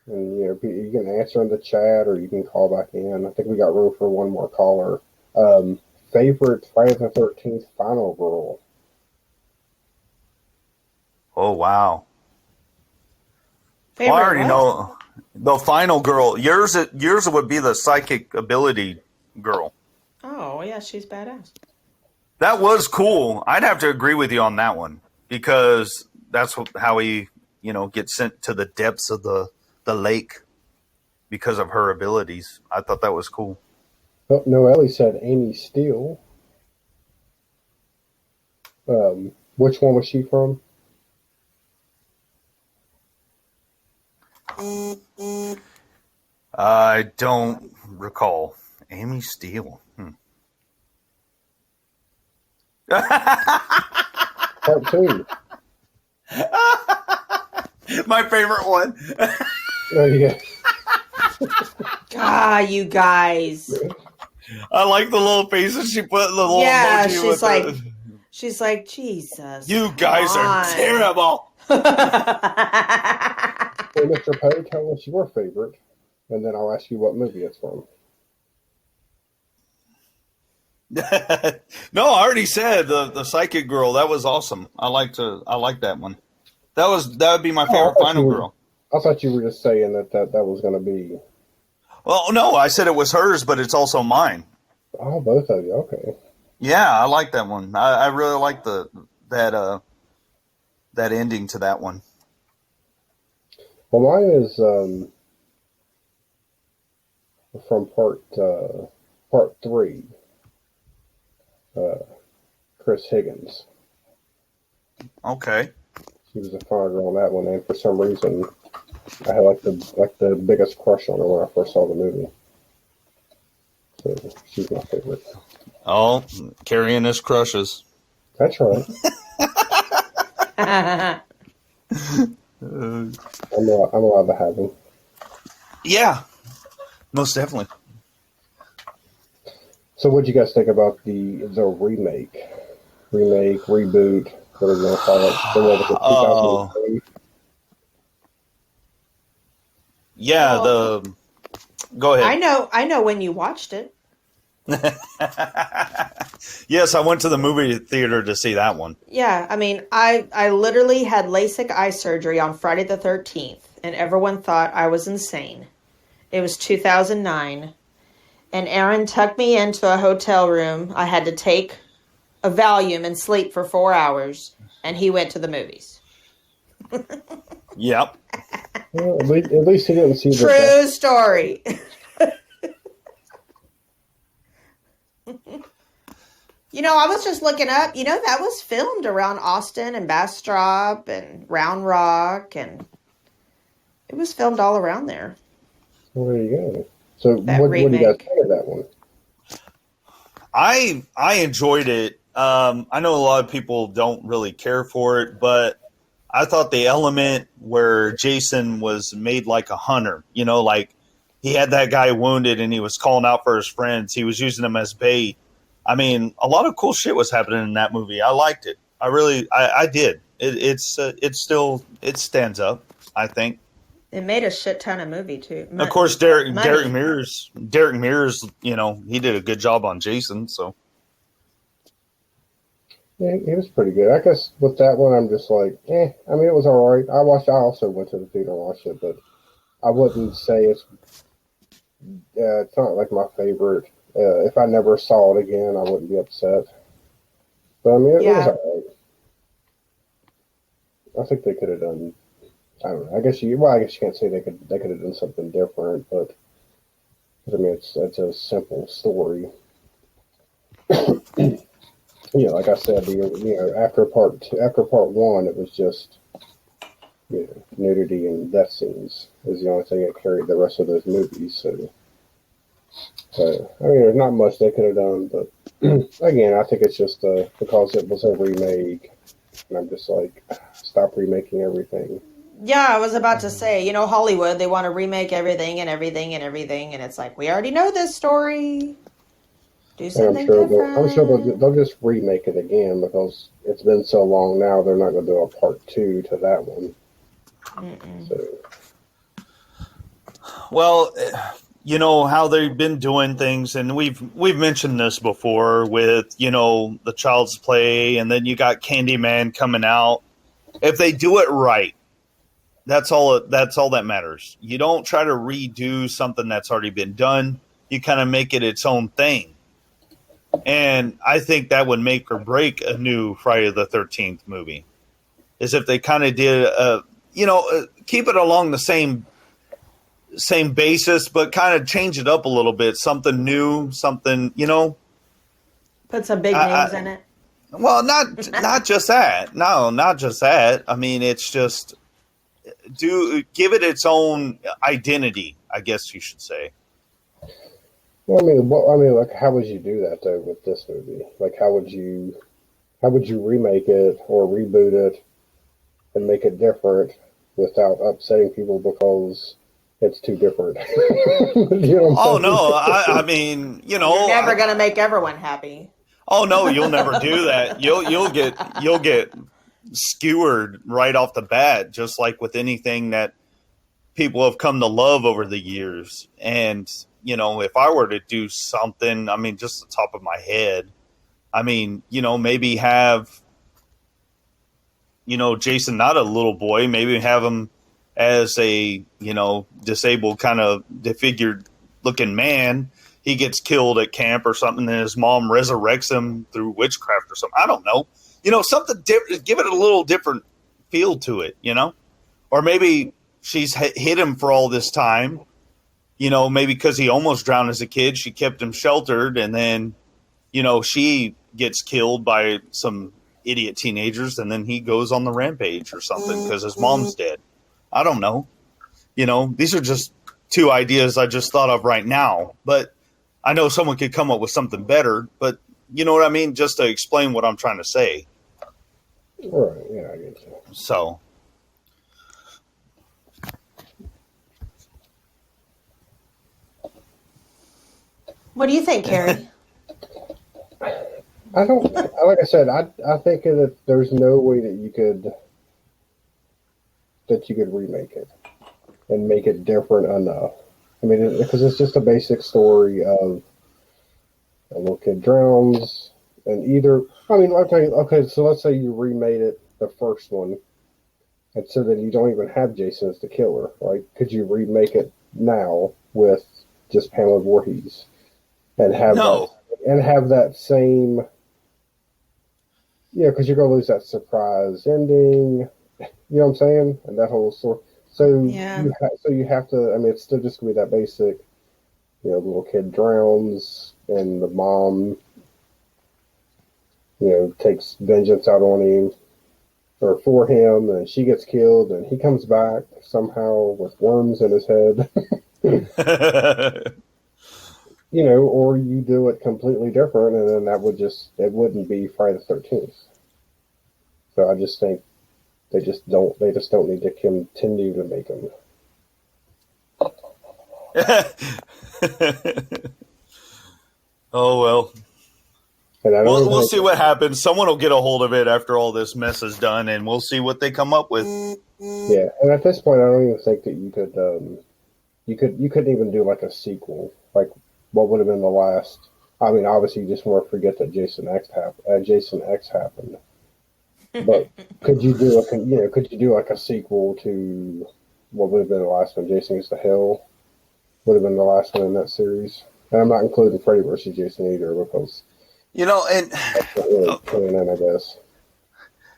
and you can answer in the chat or you can call back in. I think we got room for one more caller. Favorite Friday the 13th final girl? Oh wow! Favorite I already what? know the final girl. Yours would be the psychic ability girl. Oh yeah, she's badass. That was cool. I'd have to agree with you on that one because that's how he, gets sent to the depths of the lake because of her abilities. I thought that was cool. Oh, Noelle said Amy Steele. Which one was she from? I don't recall. Amy Steele. Part 2. My favorite one. Oh, yeah. God, you guys. I like the little faces she put. The little emoji she's with like, the, she's like, Jesus. you guys come are on." terrible. So, Mr. Poe, tell us your favorite, and then I'll ask you what movie it's from. No, I already said the psychic girl. That was awesome. I like that one. That would be my favorite final girl. I thought you were just saying that was going to be. Well, no, I said it was hers, but it's also mine. Oh, both of you. Okay. Yeah, I like that one. I really like that ending to that one. Well, mine is from part 3. Chris Higgins. Okay. She was a fine girl on that one, and for some reason, I had the biggest crush on her when I first saw the movie. So she's my favorite. Oh, carrying his crushes. That's right. I'm allowed to have them. Yeah, most definitely. So, what do you guys think about the remake, reboot, whatever you want to call it? The one with the 2003? Yeah, go ahead. I know when you watched it. Yes, I went to the movie theater to see that one. Yeah, I mean, I literally had LASIK eye surgery on Friday the 13th, and everyone thought I was insane. It was 2009, and Aaron tucked me into a hotel room. I had to take a Valium and sleep for 4 hours, and he went to the movies. Yep. Well, at least he didn't see True story. I was just looking up. That was filmed around Austin and Bastrop and Round Rock, and it was filmed all around there. Well, there you go. So, That what do you guys remake. think of that one? I enjoyed it. I know a lot of people don't really care for it, but I thought the element where Jason was made like a hunter, like he had that guy wounded and he was calling out for his friends. He was using them as bait. I mean, a lot of cool shit was happening in that movie. I liked it. I did. It stands up, I think. It made a shit ton of movie too. Of course, Derek Money. Mears, he did a good job on Jason. So Yeah, he was pretty good. I guess with that one, I'm just like, I mean, it was all right. I also went to the theater and watched it, but I wouldn't say it's not like my favorite. If I never saw it again, I wouldn't be upset. But I mean, it was Yeah. all right. I think they could have done. I don't know. I guess you can't say they could have done something different, but I mean, it's a simple story. Like I said, after part one, it was just nudity and death scenes is the only thing that carried the rest of those movies. So I mean, there's not much they could have done, but again, I think it's just because it was a remake, and I'm just like, stop remaking everything. Yeah, I was about to say, Hollywood, they want to remake everything and everything and everything, and it's like, we already know this story. Do And something different. I'm sure they'll just remake it again because it's been so long now. They're not going to do a part 2 to that one. So. well, how they've been doing things, and we've mentioned this before with the Child's Play, and then you got Candyman coming out. If they do it right, that's all that matters. You don't try to redo something that's already been done. You kind of make it its own thing. And I think that would make or break a new Friday the 13th movie. Is if they kind of did, keep it along the same basis, but kind of change it up a little bit. Something new, something, Put some big names in it. Well, not just that. No, not just that. I mean, it's just give it its own identity, I guess you should say. Well, like, how would you do that though with this movie? Like, how would you remake it or reboot it and make it different without upsetting people because it's too different? Oh no, I mean, You're never gonna make everyone happy. Oh no, you'll never do that. You'll get skewered right off the bat, just like with anything that people have come to love over the years. And if I were to do something, I mean, just the top of my head, I mean, maybe have, Jason not a little boy, maybe have him as a, disabled kind of disfigured looking man. He gets killed at camp or something, and his mom resurrects him through witchcraft or something. I don't know. Something different. Give it a little different feel to it, Or maybe she's hid him for all this time, maybe because he almost drowned as a kid. She kept him sheltered, and then, she gets killed by some idiot teenagers, and then he goes on the rampage or something because his mom's dead. I don't know. These are just two ideas I just thought of right now, but I know someone could come up with something better, but you know what I mean? Just to explain what I'm trying to say. All right, yeah, I get you. So. What do you think, Carrie? I don't, like I said, I think that there's no way that you could remake it and make it different enough. I mean, because it's just a basic story of a little kid drowns, and okay, so let's say you remade it, the first one, and so then you don't even have Jason as the killer, right? Could you remake it now with just Pamela Voorhees and have that same, because you're going to lose that surprise ending, you know what I'm saying? And that whole story. So Yeah. you have to. I mean, it's still just gonna be that basic. The little kid drowns, and the mom takes vengeance out on him or for him, and she gets killed, and he comes back somehow with worms in his head. Or you do it completely different, and then it wouldn't be Friday the 13th. So I just think they just don't need to continue to make them. Oh, well. And We'll see what happens. Someone will get a hold of it after all this mess is done, and we'll see what they come up with. Yeah, and at this point, I don't even think that you couldn't even do like a sequel. Like, what would have been the last? I mean, obviously, you just want to forget that Jason X happened. But could you do like a sequel to what would have been the last one? Jason Goes to Hell would have been the last one in that series, and I'm not including Freddy vs. Jason either because and that's not really canon, I guess.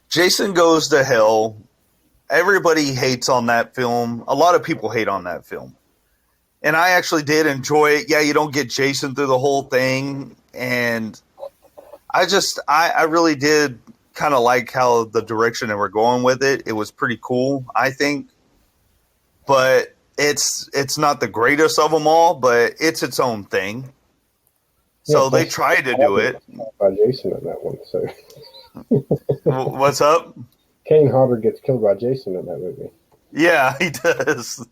Jason Goes to Hell. Everybody hates on that film. A lot of people hate on that film. And I actually did enjoy it. Yeah, you don't get Jason through the whole thing. And I really did kind of like how the direction that we're going with it. It was pretty cool, I think. But it's not the greatest of them all, but it's its own thing. So they tried to do it. By Jason in that one. So what's up? Kane Hodder gets killed by Jason in that movie. Yeah, he does.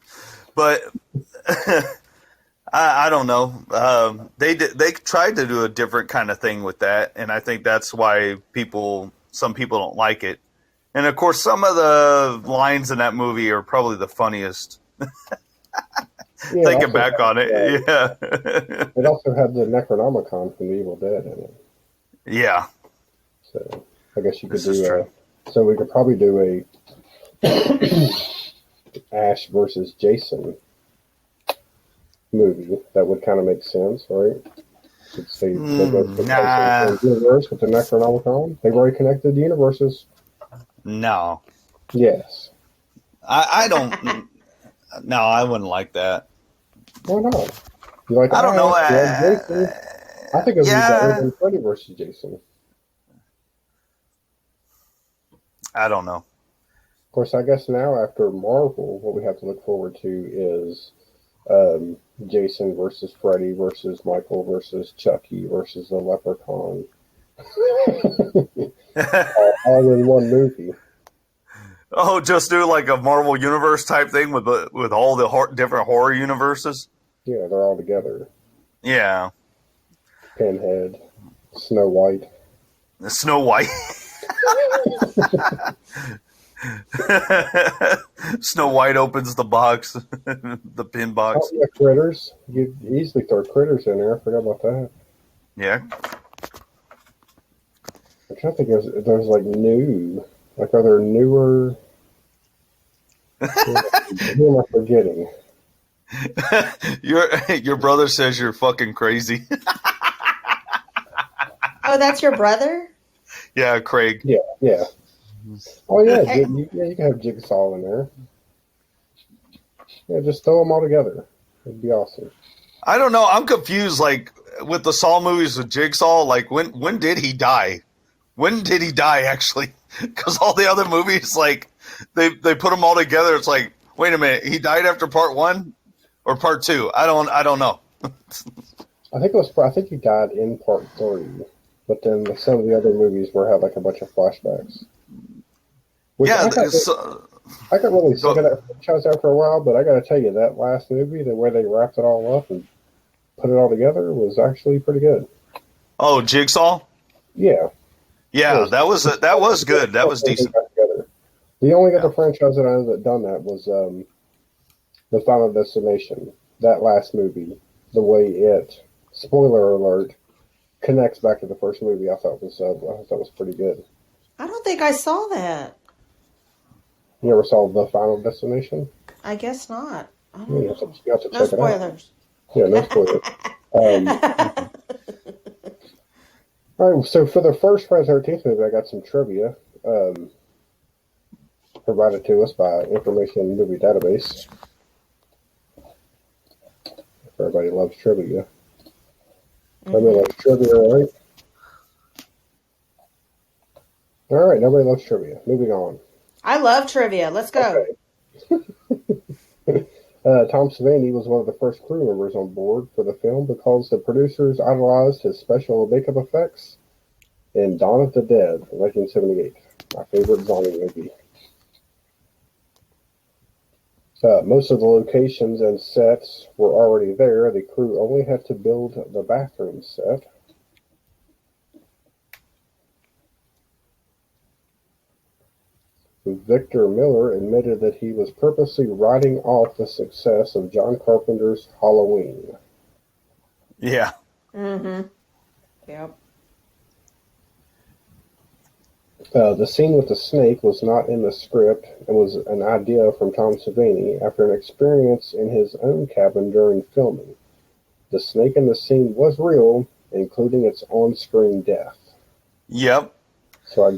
But I don't know. They tried to do a different kind of thing with that, and I think that's why some people don't like it. And of course, some of the lines in that movie are probably the funniest. Thinking back on it, yeah. It also had the Necronomicon from the Evil Dead in it. Yeah. So I guess you could so we could probably do a Ash versus Jason movie that would kind of make sense, right? Could say the universe with the Necronomicon. They've already connected the universes. No. Yes. I don't. No, I wouldn't like that. Why not? You like? I don't know. Jason? I think it would be better than Freddy versus Jason. I don't know. Of course, I guess now after Marvel, what we have to look forward to is Jason versus Freddy versus Michael versus Chucky versus the Leprechaun. all in one movie. Oh, just do like a Marvel Universe type thing with all the different horror universes? Yeah, they're all together. Yeah. Pinhead, Snow White. Snow White. Snow White opens the box, the pin box. Oh, yeah, Critters. You could easily throw Critters in there. I forgot about that. Yeah. I'm trying to think if there's like new. Like, are there newer? Who am I forgetting? Your brother says you're fucking crazy. Oh, that's your brother? Yeah, Craig. Yeah. Oh yeah, you can have Jigsaw in there. Yeah, just throw them all together. It'd be awesome. I don't know. I'm confused. Like with the Saw movies with Jigsaw, like when did he die? When did he die actually? Because all the other movies, like they put them all together. It's like, wait a minute, he died after part 1 or part 2? I don't know. I think he died in part 3, but then some of the other movies had like a bunch of flashbacks. Yeah, I got really sick of that franchise after a while, but I got to tell you, that last movie, the way they wrapped it all up and put it all together, was actually pretty good. Oh, Jigsaw? Yeah. Yeah, that was good. That was decent. The only other franchise that I know that done that was the Final Destination. That last movie, the way it, spoiler alert, connects back to the first movie, I thought was pretty good. I don't think I saw that. You ever saw The Final Destination? I guess not. I don't You know. have to No check it out. spoilers. Yeah, no spoilers. All right, so for the first Friday the 13th movie, I got some trivia provided to us by Information Movie Database. Everybody loves trivia. Everybody loves trivia, right? All right, nobody loves trivia. Moving on. I love trivia. Let's go. Tom Savini was one of the first crew members on board for the film because the producers idolized his special makeup effects in Dawn of the Dead, 1978, my favorite zombie movie. Most of the locations and sets were already there. The crew only had to build the bathroom set. Victor Miller admitted that he was purposely writing off the success of John Carpenter's Halloween. Yeah. Mm-hmm. Yep. The scene with the snake was not in the script and was an idea from Tom Savini after an experience in his own cabin during filming. The snake in the scene was real, including its on-screen death. Yep. So I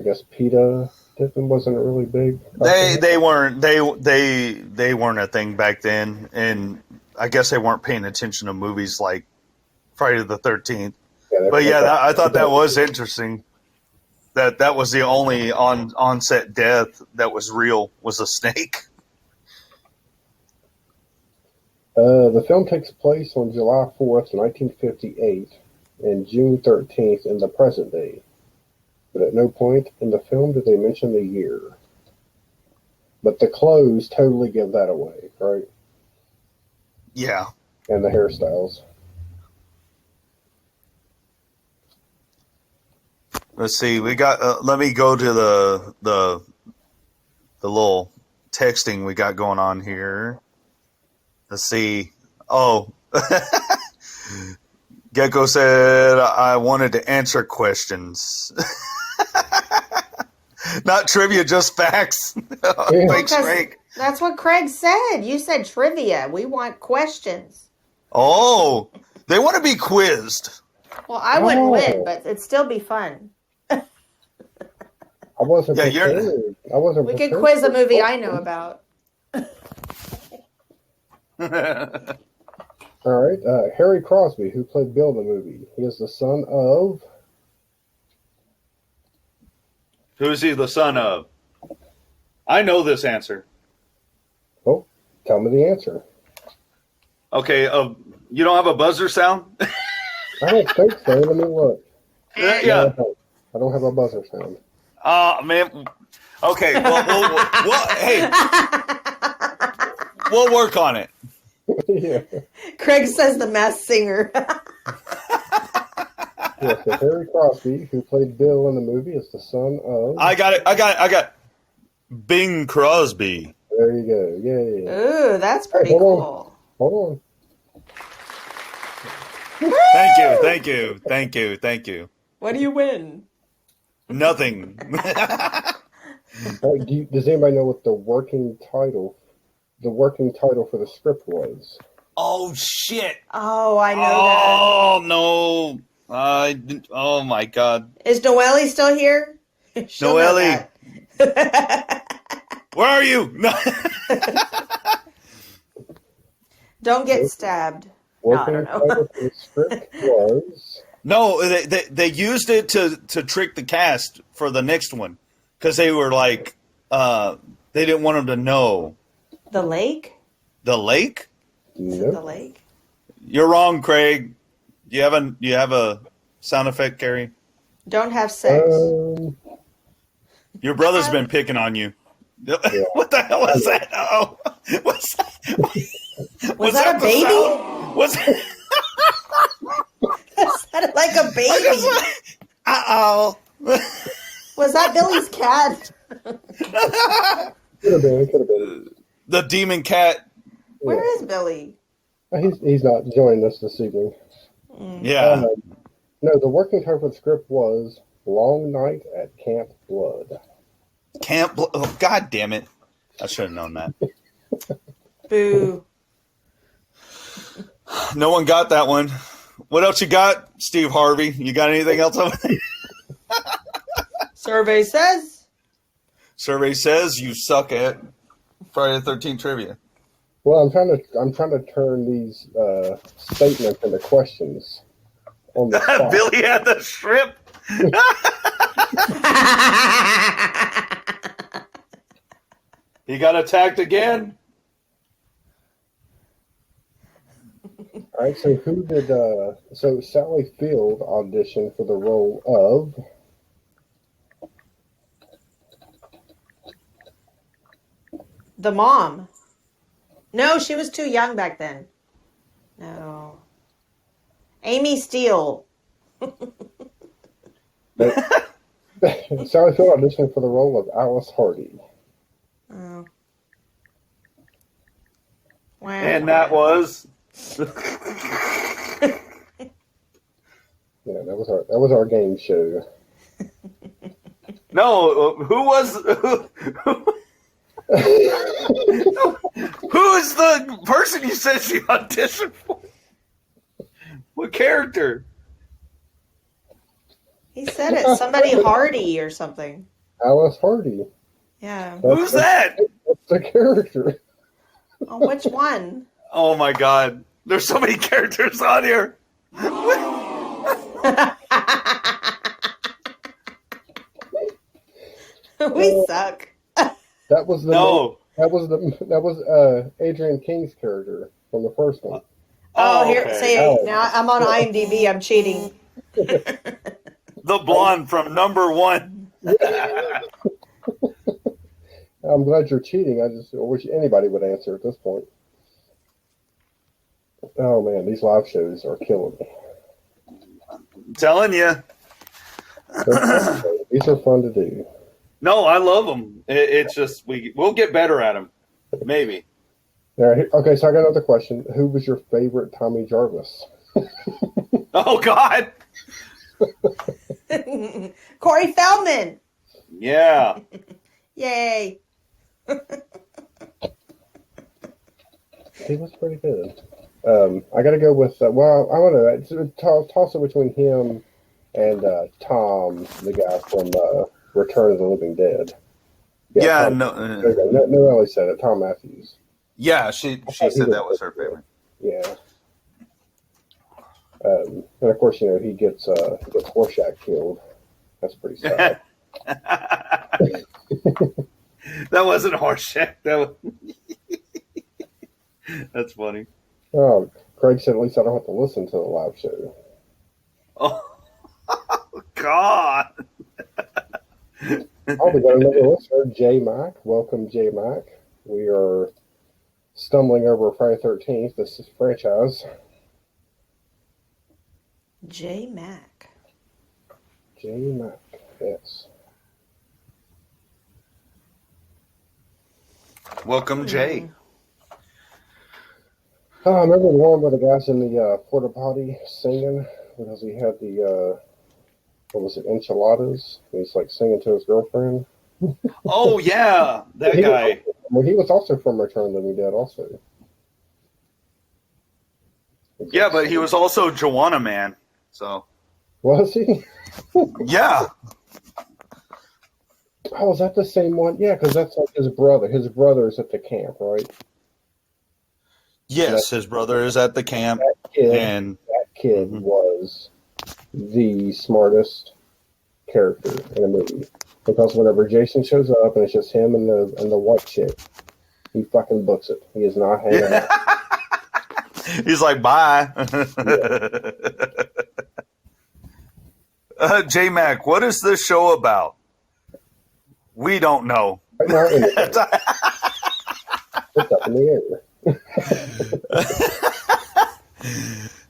guess PETA wasn't really big. They weren't a thing back then, and I guess they weren't paying attention to movies like Friday the 13th. But yeah, I thought that was interesting. That was the only on-set death that was real, was a snake. The film takes place on July 4th, 1958, and June 13th in the present day. But at no point in the film do they mention the year. But the clothes totally give that away, right? Yeah. And the hairstyles. Let's see. We got. Let me go to the little texting we got going on here. Let's see. Oh, Gecko said I wanted to answer questions, not trivia, just facts. Thanks, Craig. That's what Craig said. You said trivia. We want questions. Oh, they want to be quizzed. Well, I wouldn't win, but it'd still be fun. I wasn't prepared. We could quiz a movie I know about. All right. Harry Crosby, who played Bill in the movie. He is the son of... Who's he the son of? I know this answer. Oh, tell me the answer. Okay, you don't have a buzzer sound? I don't think so. Let me look. Yeah. No, I don't have a buzzer sound. Man. Okay, well, hey, we'll work on it. Yeah. Craig says the Masked Singer. Yes, so Harry Crosby, who played Bill in the movie, is the son of... I got it. Bing Crosby. There you go. Yay. Ooh, that's pretty cool. Hold on. Thank you. What do you win? Nothing. Does anybody know what the working title for the script was? Oh, shit. Oh, I know Oh, no. Oh, my God. that. Is Noelle still here? Noelle. Where are you? No. Don't get stabbed. Working No, I don't know. title for the script was... No, they used it to trick the cast for the next one because they were like, they didn't want them to know. The lake? The lake? Is it the lake? You're wrong, Craig. You have a sound effect, Carrie? Don't have sex. Your brother's been picking on you. Yeah. What the hell is that? Oh, what's that? Was that a baby? What's that? That sounded like a baby. Uh-oh. Was that Billy's cat? Could have been. The demon cat. Where is Billy? He's not joining us this evening. Yeah. No, the working title for the script was Long Night at Camp Blood. Oh, God damn it. I should have known that. Boo. No one got that one. What else you got, Steve Harvey? You got anything else over there? Survey says. Survey says you suck at Friday the 13th trivia. Well, I'm trying to turn these statements into questions. on the spot. Billy had the shrimp. He got attacked again. All right, so who did? So Sally Field auditioned for the role of. The mom. No, she was too young back then. No. Amy Steele. Sally Field auditioned for the role of Alice Hardy. Oh. Wow. And that was. Yeah, that was our game show. No, who was who is the person you said she auditioned for? What character? He said it. Somebody Hardy or something. Alice Hardy. Yeah. Who's that? That's the character. Oh, which one? Oh my God! There's so many characters on here. We suck. That was the No. That was Adrian King's character from the first one. Oh, here. okay. See, Oh. now I'm on IMDb. I'm cheating. The blonde from number one. I'm glad you're cheating. I wish anybody would answer at this point. Oh man, these live shows are killing me. I'm telling you. These are fun to do. No, I love them. It's just we'll get better at them. Maybe. All right, okay, so I got another question. Who was your favorite Tommy Jarvis? Oh God. Corey Feldman. Yeah. Yay. He was pretty good. I got to go with well, I want to toss it between him and Tom, the guy from Return of the Living Dead. Yeah. Tom, No. no, Ellie said it. Tom Matthews. Yeah. She said that was her favorite. Yeah. And of course, he gets Horshack killed. That's pretty sad. That wasn't horseshit. That was. That's funny. Oh, Craig said at least I don't have to listen to the live show. Oh God. Oh, we got another listener, J Mac. Welcome, J Mac. We are stumbling over Friday 13th. This is franchise. J Mac. J Mac, yes. Welcome, Jay. Oh, I remember the one where the guy's in the porta potty singing because he had the what was it, enchiladas? He's like singing to his girlfriend. Oh yeah, that guy. He was also from Return of the Living Dead, also. Yeah, but he was also Joanna Man. So Was he? yeah. Oh, is that the same one? Yeah, because that's like his brother. His brother's at the camp, right? Yes, his brother is at the camp, and That kid was the smartest character in a movie because whenever Jason shows up and it's just him and the white chick, he fucking books it. He is not hanging out. he's like, "Bye." J Mac, what is this show about? We don't know. Right now, it's up in the air.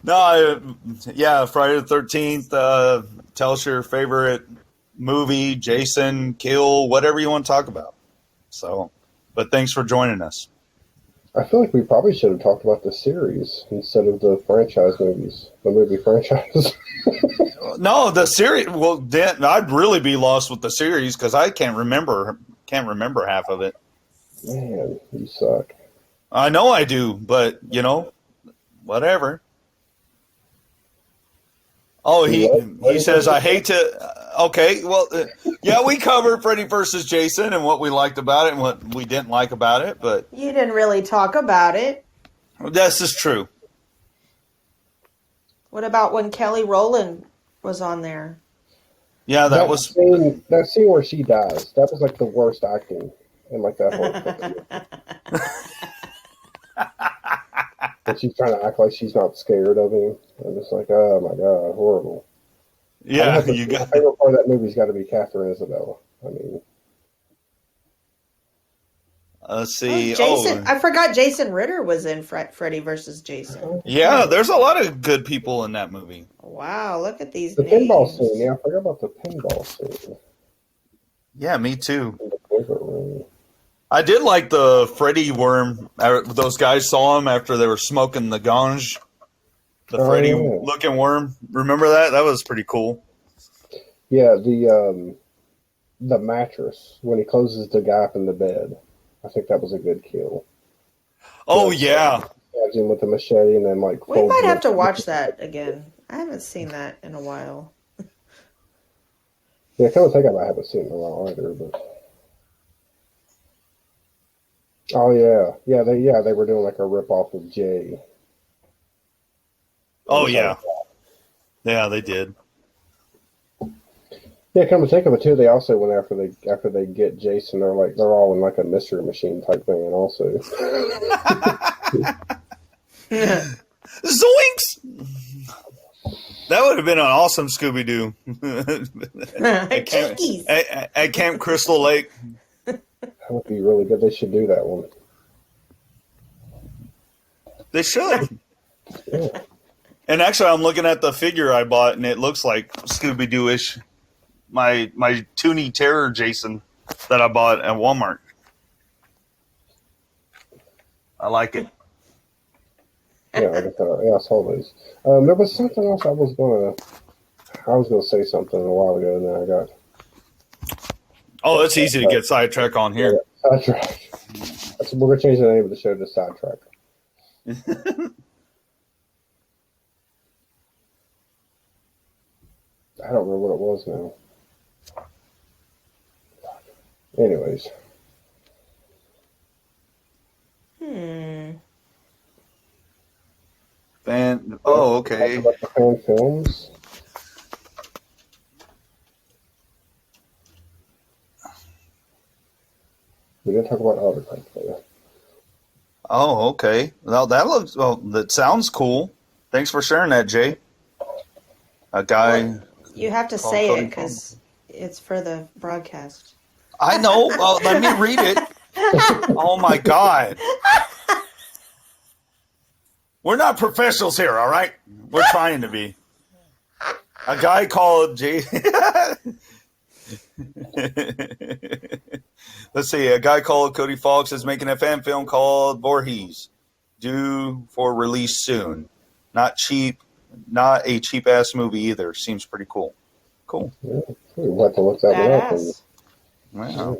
No, yeah, Friday the 13th. Tell us your favorite movie, Jason, kill, whatever you want to talk about. So, but thanks for joining us. I feel like we probably should have talked about the series instead of the franchise movies, the movie franchise. No, the series. Well, then I'd really be lost with the series because I can't remember half of it. Man, you suck. I know I do, but whatever. Oh, he says I hate to. Okay, well, yeah, we covered Freddy versus Jason and what we liked about it and what we didn't like about it, but You didn't really talk about it. this is true. What about when Kelly Rowland was on there? Yeah, that was. That scene where she dies. That was like the worst acting in like that whole thing. But she's trying to act like she's not scared of him. I'm just like, oh my god, horrible. Yeah, you My got. favorite part of that movie's got to be Catherine Isabella. I mean, Let's see. Jason. I forgot Jason Ritter was in Freddy versus Jason. Yeah, there's a lot of good people in that movie. Wow, look at these the names. pinball scene. Yeah, I forgot about the pinball scene. Yeah, me too. In the banquet room. I did like the Freddy worm. Those guys saw him after they were smoking the ganj. The Freddy looking worm. Remember that? That was pretty cool. Yeah, the mattress when he closes the gap in the bed. I think that was a good kill. Oh yeah. Stabs him with the machete and then like. We might have to watch that again. I haven't seen that in a while. Yeah, I kind of think I haven't seen it in a while either, but. Oh yeah, they were doing like a rip off of Jay. Oh yeah, yeah, they did. Yeah, come to think of it too, they also went after they get Jason. They're all in like a mystery machine type thing, and also. Zoinks! That would have been an awesome Scooby Doo at Camp Crystal Lake. That would be really good. They should do that one. They should. Yeah. And actually, I'm looking at the figure I bought, and it looks like Scooby Doo-ish. My Toonie Terror Jason that I bought at Walmart. I like it. Yeah, I saw those. There was something else I was gonna say something a while ago, and then I got. Oh, it's easy to get sidetracked on here. Yeah, sidetrack. We're gonna change the name of the show to Sidetrack. I don't remember what it was now. Anyways. Okay. About the fan films. We didn't talk about Autotype there. Oh, okay. Well, that sounds cool. Thanks for sharing that, Jay. A guy. You have to say it because it's for the broadcast. I know. Well, let me read it. Oh my God. We're not professionals here, all right? We're trying to be. A guy called Jay. Let's see. A guy called Cody Fox is making a fan film called Voorhees, due for release soon. Not cheap. Not a cheap ass movie either. Seems pretty cool. Cool. Yeah, we'll have to look that one up. Wow.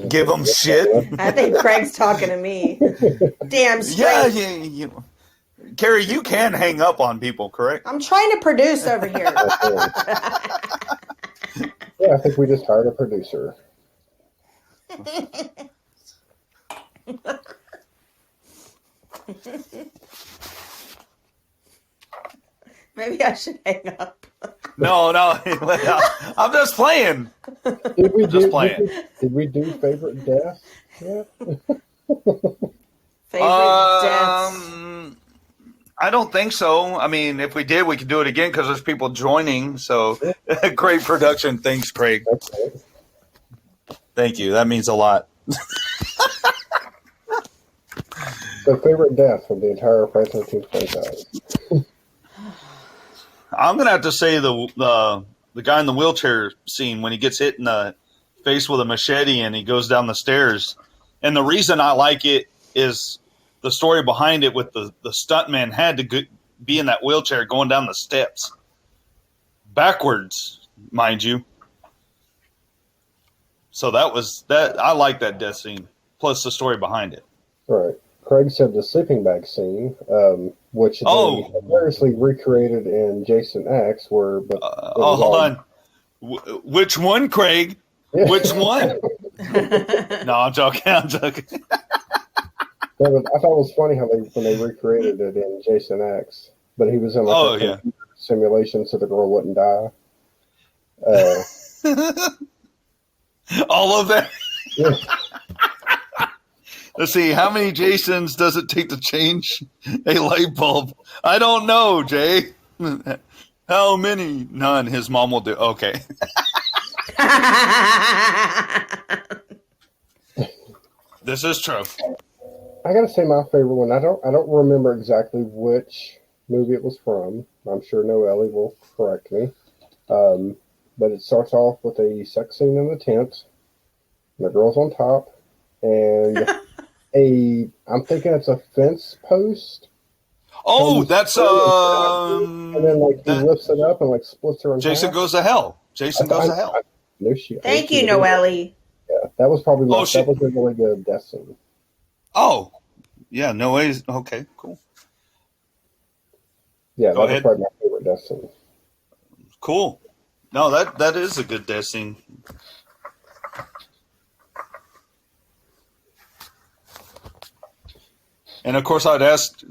Give them shit. I think Craig's talking to me. Damn straight. Yeah. Carrie, you can hang up on people, correct? I'm trying to produce over here. Yeah, I think we just hired a producer. Maybe I should hang up. No. I'm just playing. Did we do favorite death? Yeah. Favorite deaths. I don't think so. I mean, if we did, we could do it again because there's people joining. So, great production. Thanks, Craig. Okay. Thank you. That means a lot. The favorite death from the entire Friday the 13th franchise. I'm gonna have to say the guy in the wheelchair scene when he gets hit in the face with a machete and he goes down the stairs. And the reason I like it is the story behind it with the stuntman had to be in that wheelchair going down the steps backwards, mind you. So that was that. I like that death scene. Plus the story behind it. Right. Craig said the sleeping bag scene, which they hilariously recreated in Jason X, hold on. Which one, Craig? Which one? No, I'm joking. The Yeah, but I thought it was funny how when they recreated it in Jason X, but he was in like a computer simulation so the girl wouldn't die. All of that. Yeah. Let's see, how many Jasons does it take to change a light bulb? I don't know, Jay. How many? None. His mom will do. Okay. This is true. I gotta say my favorite one. I don't remember exactly which movie it was from. I'm sure Noelle will correct me. But it starts off with a sex scene in the tent. And the girl's on top, and I'm thinking it's a fence post. Oh, that's and then like he lifts it up and like splits her in Jason half. Goes to Hell. Jason Goes to Hell. No shit. Thank you, Noelle. Yeah, that was probably that was a really good death scene. Oh, yeah, no ways. Okay, cool. Yeah, that was probably my favorite death scene. Cool. No, that is a good death scene. And of course, I'd asked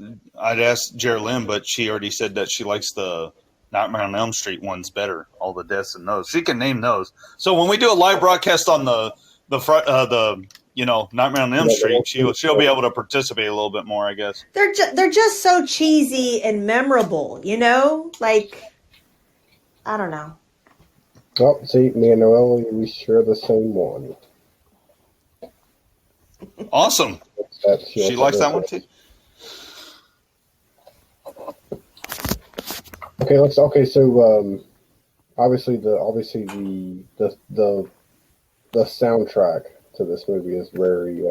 Geraldine, but she already said that she likes the Nightmare on Elm Street ones better. All the deaths in those, she can name those. So when we do a live broadcast on the Nightmare on Elm Street, she'll be able to participate a little bit more, I guess. They're just so cheesy and memorable, you know. Like, I don't know. Oh, see, me and Noelle, we share the same one. Awesome. She likes that one too. Okay. So, obviously the soundtrack to this movie is very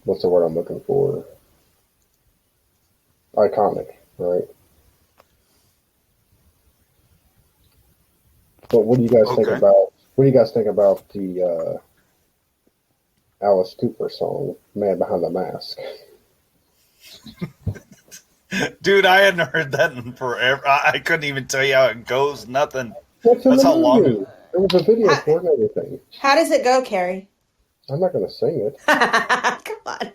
what's the word I'm looking for? Iconic, right? But what do you guys think about? What do you guys think about the Alice Cooper song "Man Behind the Mask"? Dude, I hadn't heard that in forever. I couldn't even tell you how it goes. Nothing. That's how long. There was a video for it and everything. How does it go, Carrie? I'm not going to sing it. Come on.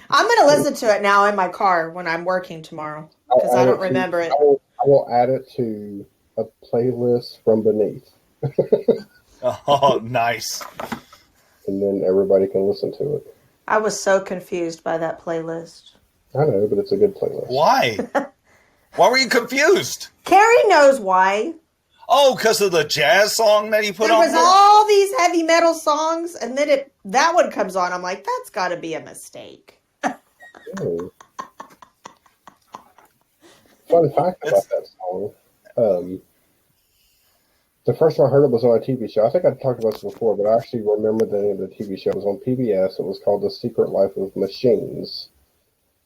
I'm going to listen to it now in my car when I'm working tomorrow because I don't remember it. I will add it to a playlist from beneath. Oh, nice. And then everybody can listen to it. I was so confused by that playlist. I know, but it's a good playlist. Why? Why were you confused? Carrie knows why. Oh, because of the jazz song that you put on? There was all these heavy metal songs, and then that one comes on. I'm like, that's got to be a mistake. Oh. Fun fact about that song. The first time I heard it was on a TV show. I think I talked about this before, but I actually remember the name of the TV show. It was on PBS. It was called The Secret Life of Machines.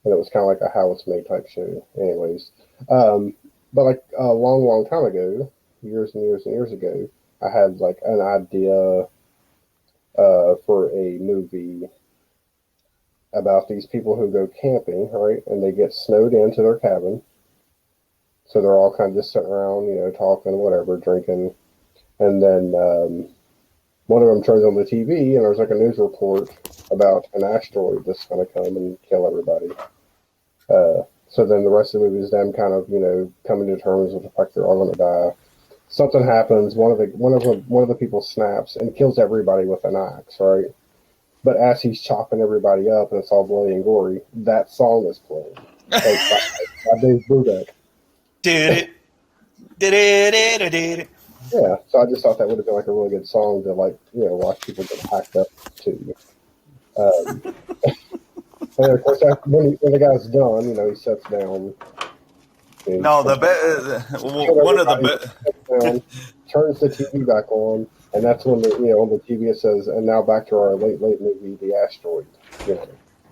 And it was kind of like a How It's Made type show. Anyways. But like a long, long time ago, years and years and years ago, I had like an idea for a movie about these people who go camping, right? And they get snowed into their cabin. So they're all kind of just sitting around, talking, whatever, drinking. And then one of them turns on the TV, and there's like a news report about an asteroid that's going to come and kill everybody. So then the rest of the movie is them kind of, coming to terms with the fact they're all going to die. Something happens. One of the people snaps and kills everybody with an axe, right? But as he's chopping everybody up and it's all bloody and gory, that song is playing. By Dave Brubeck. Did it. Yeah, so I just thought that would have been like a really good song to watch people get hacked up to. And of course, when the guy's done, he sits down. No, one of the turns the TV back on, and that's when on the TV it says, "And now back to our late movie, The Asteroid."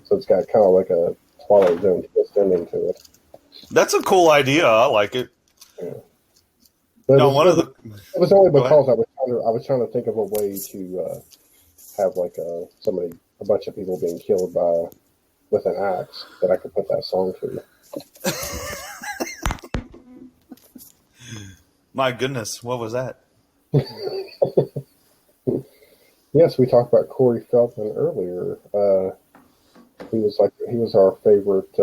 So it's got kind of like a Twilight Zone twist ending to it. That's a cool idea. I like it. Yeah. It was only because I was trying to think of a way to have like a bunch of people being killed with an axe that I could put that song to. My goodness, what was that? Yes, we talked about Corey Feldman earlier. He was our favorite,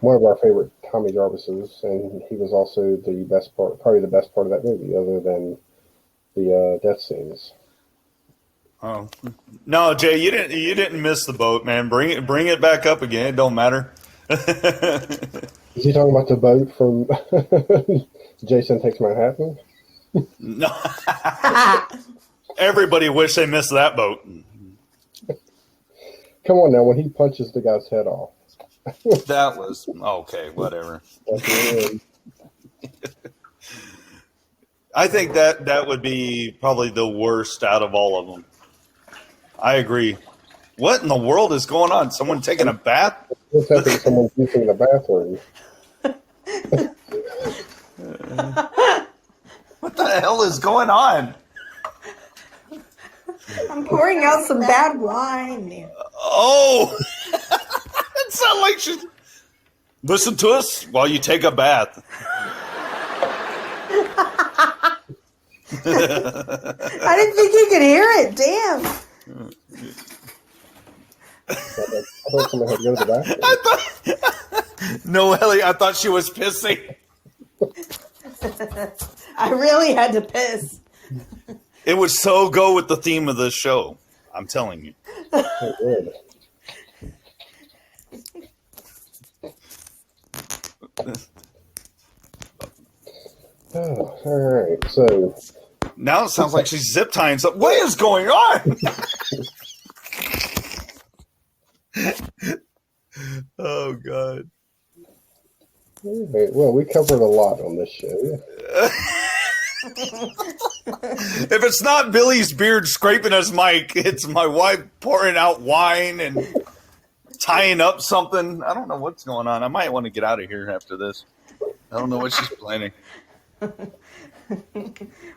one of our favorite Tommy Jarvises, and he was also probably the best part of that movie, other than the death scenes. Oh no, Jay, you didn't miss the boat, man. Bring it back up again. It don't matter. Is he talking about the boat from Jason Takes Manhattan? No. Everybody wish they missed that boat. Come on now, when he punches the guy's head off. That was okay. Whatever. That's the end. I think that would be probably the worst out of all of them. I agree. What in the world is going on? Someone taking a bath? What's happening? Someone's using the bathroom. What the hell is going on? I'm pouring out some bad wine. Oh, it sounds like she's listen to us while you take a bath. I didn't think you could hear it. Damn. I thought someone had to go to the bathroom. No, Ellie, I thought she was pissing. I really had to piss. It would so go with the theme of the show. I'm telling you. It would. Oh, all right. So Now it sounds like she's zip tying something. What is going on? Oh, God. all right, well, we covered a lot on this show. If it's not Billy's beard scraping his mic, it's my wife pouring out wine and tying up something. I don't know what's going on. I might want to get out of here after this. I don't know what she's planning.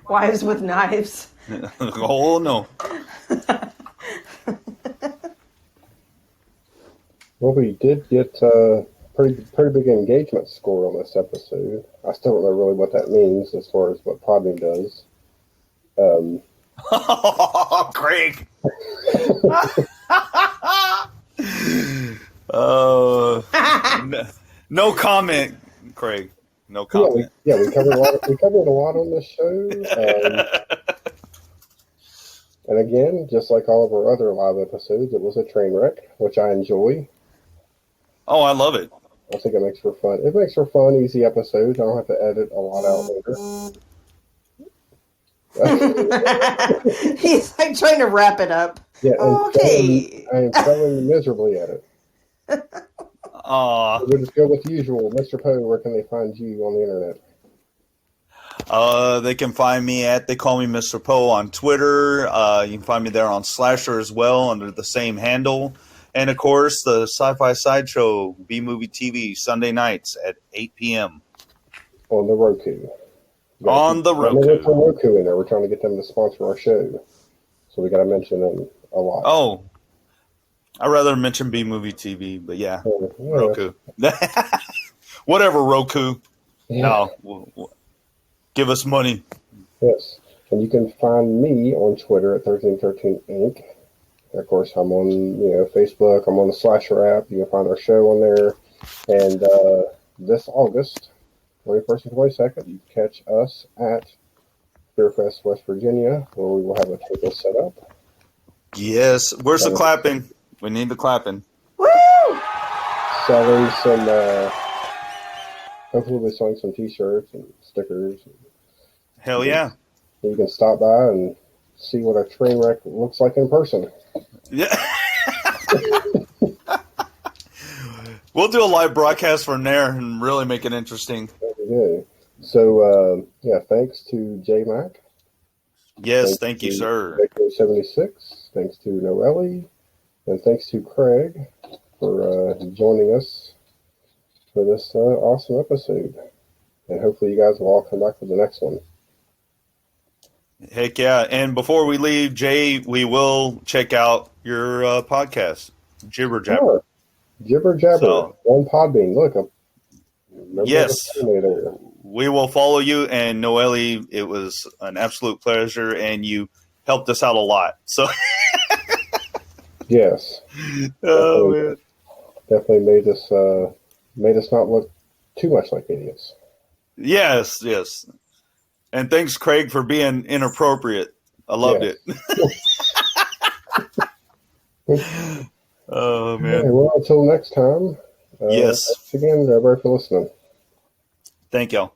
Wives with knives. Oh, no. Well, we did get pretty big engagement score on this episode. I still don't know really what that means as far as what Podbean does. Oh, Craig. No comment, Craig. No comment. We covered a lot. We covered a lot on this show. And again, just like all of our other live episodes, it was a train wreck, which I enjoy. Oh, I love it. I think it makes for fun. It makes for fun, easy episodes. I don't have to edit a lot out later. He's like trying to wrap it up. Yeah, Okay. I am failing miserably at it. We'll just go with the usual. Mr. Poe, where can they find you on the internet? They can find me at They Call Me Mr. Poe on Twitter. You can find me there on Slasher as well under the same handle. And, of course, the Sci-Fi Sideshow, B-Movie TV, Sunday nights at 8 p.m. On the Roku. On the Roku. There's some Roku in there. We're trying to get them to sponsor our show. So we got to mention them a lot. Oh, I'd rather mention B-Movie TV, but yeah, Roku. Whatever, Roku. Yeah. No, give us money. Yes. And you can find me on Twitter at 1313 Inc. Of course, I'm on Facebook. I'm on the Slasher app. You can find our show on there. And this August, 21st and 22nd, you can catch us at Fearfest, West Virginia, where we will have a table set up. Yes. Where's the clapping? We need the clapping. Woo! Selling some, hopefully we'll be selling some t-shirts and stickers. Hell yeah. You can stop by and see what a train wreck looks like in person. Yeah. We'll do a live broadcast from there and really make it interesting. Okay. So, thanks to J Mac. Yes, thank you, sir. 76. Thanks to Noelle. And thanks to Craig for joining us for this awesome episode. And hopefully you guys will all come back for the next one. Heck yeah. And before we leave, Jay, we will check out your podcast, Jibber Jabber. Sure. Jibber Jabber So- on Podbean. Look, Yes. there. We will follow you. And Noelle, it was an absolute pleasure, and you helped us out a lot. So, Yes, oh man, definitely made us not look too much like idiots. yes. And thanks, Craig, for being inappropriate. I loved Yes. it. Oh man. Okay, well, until next time. Yes. Thanks again, everybody, for listening. Thank y'all.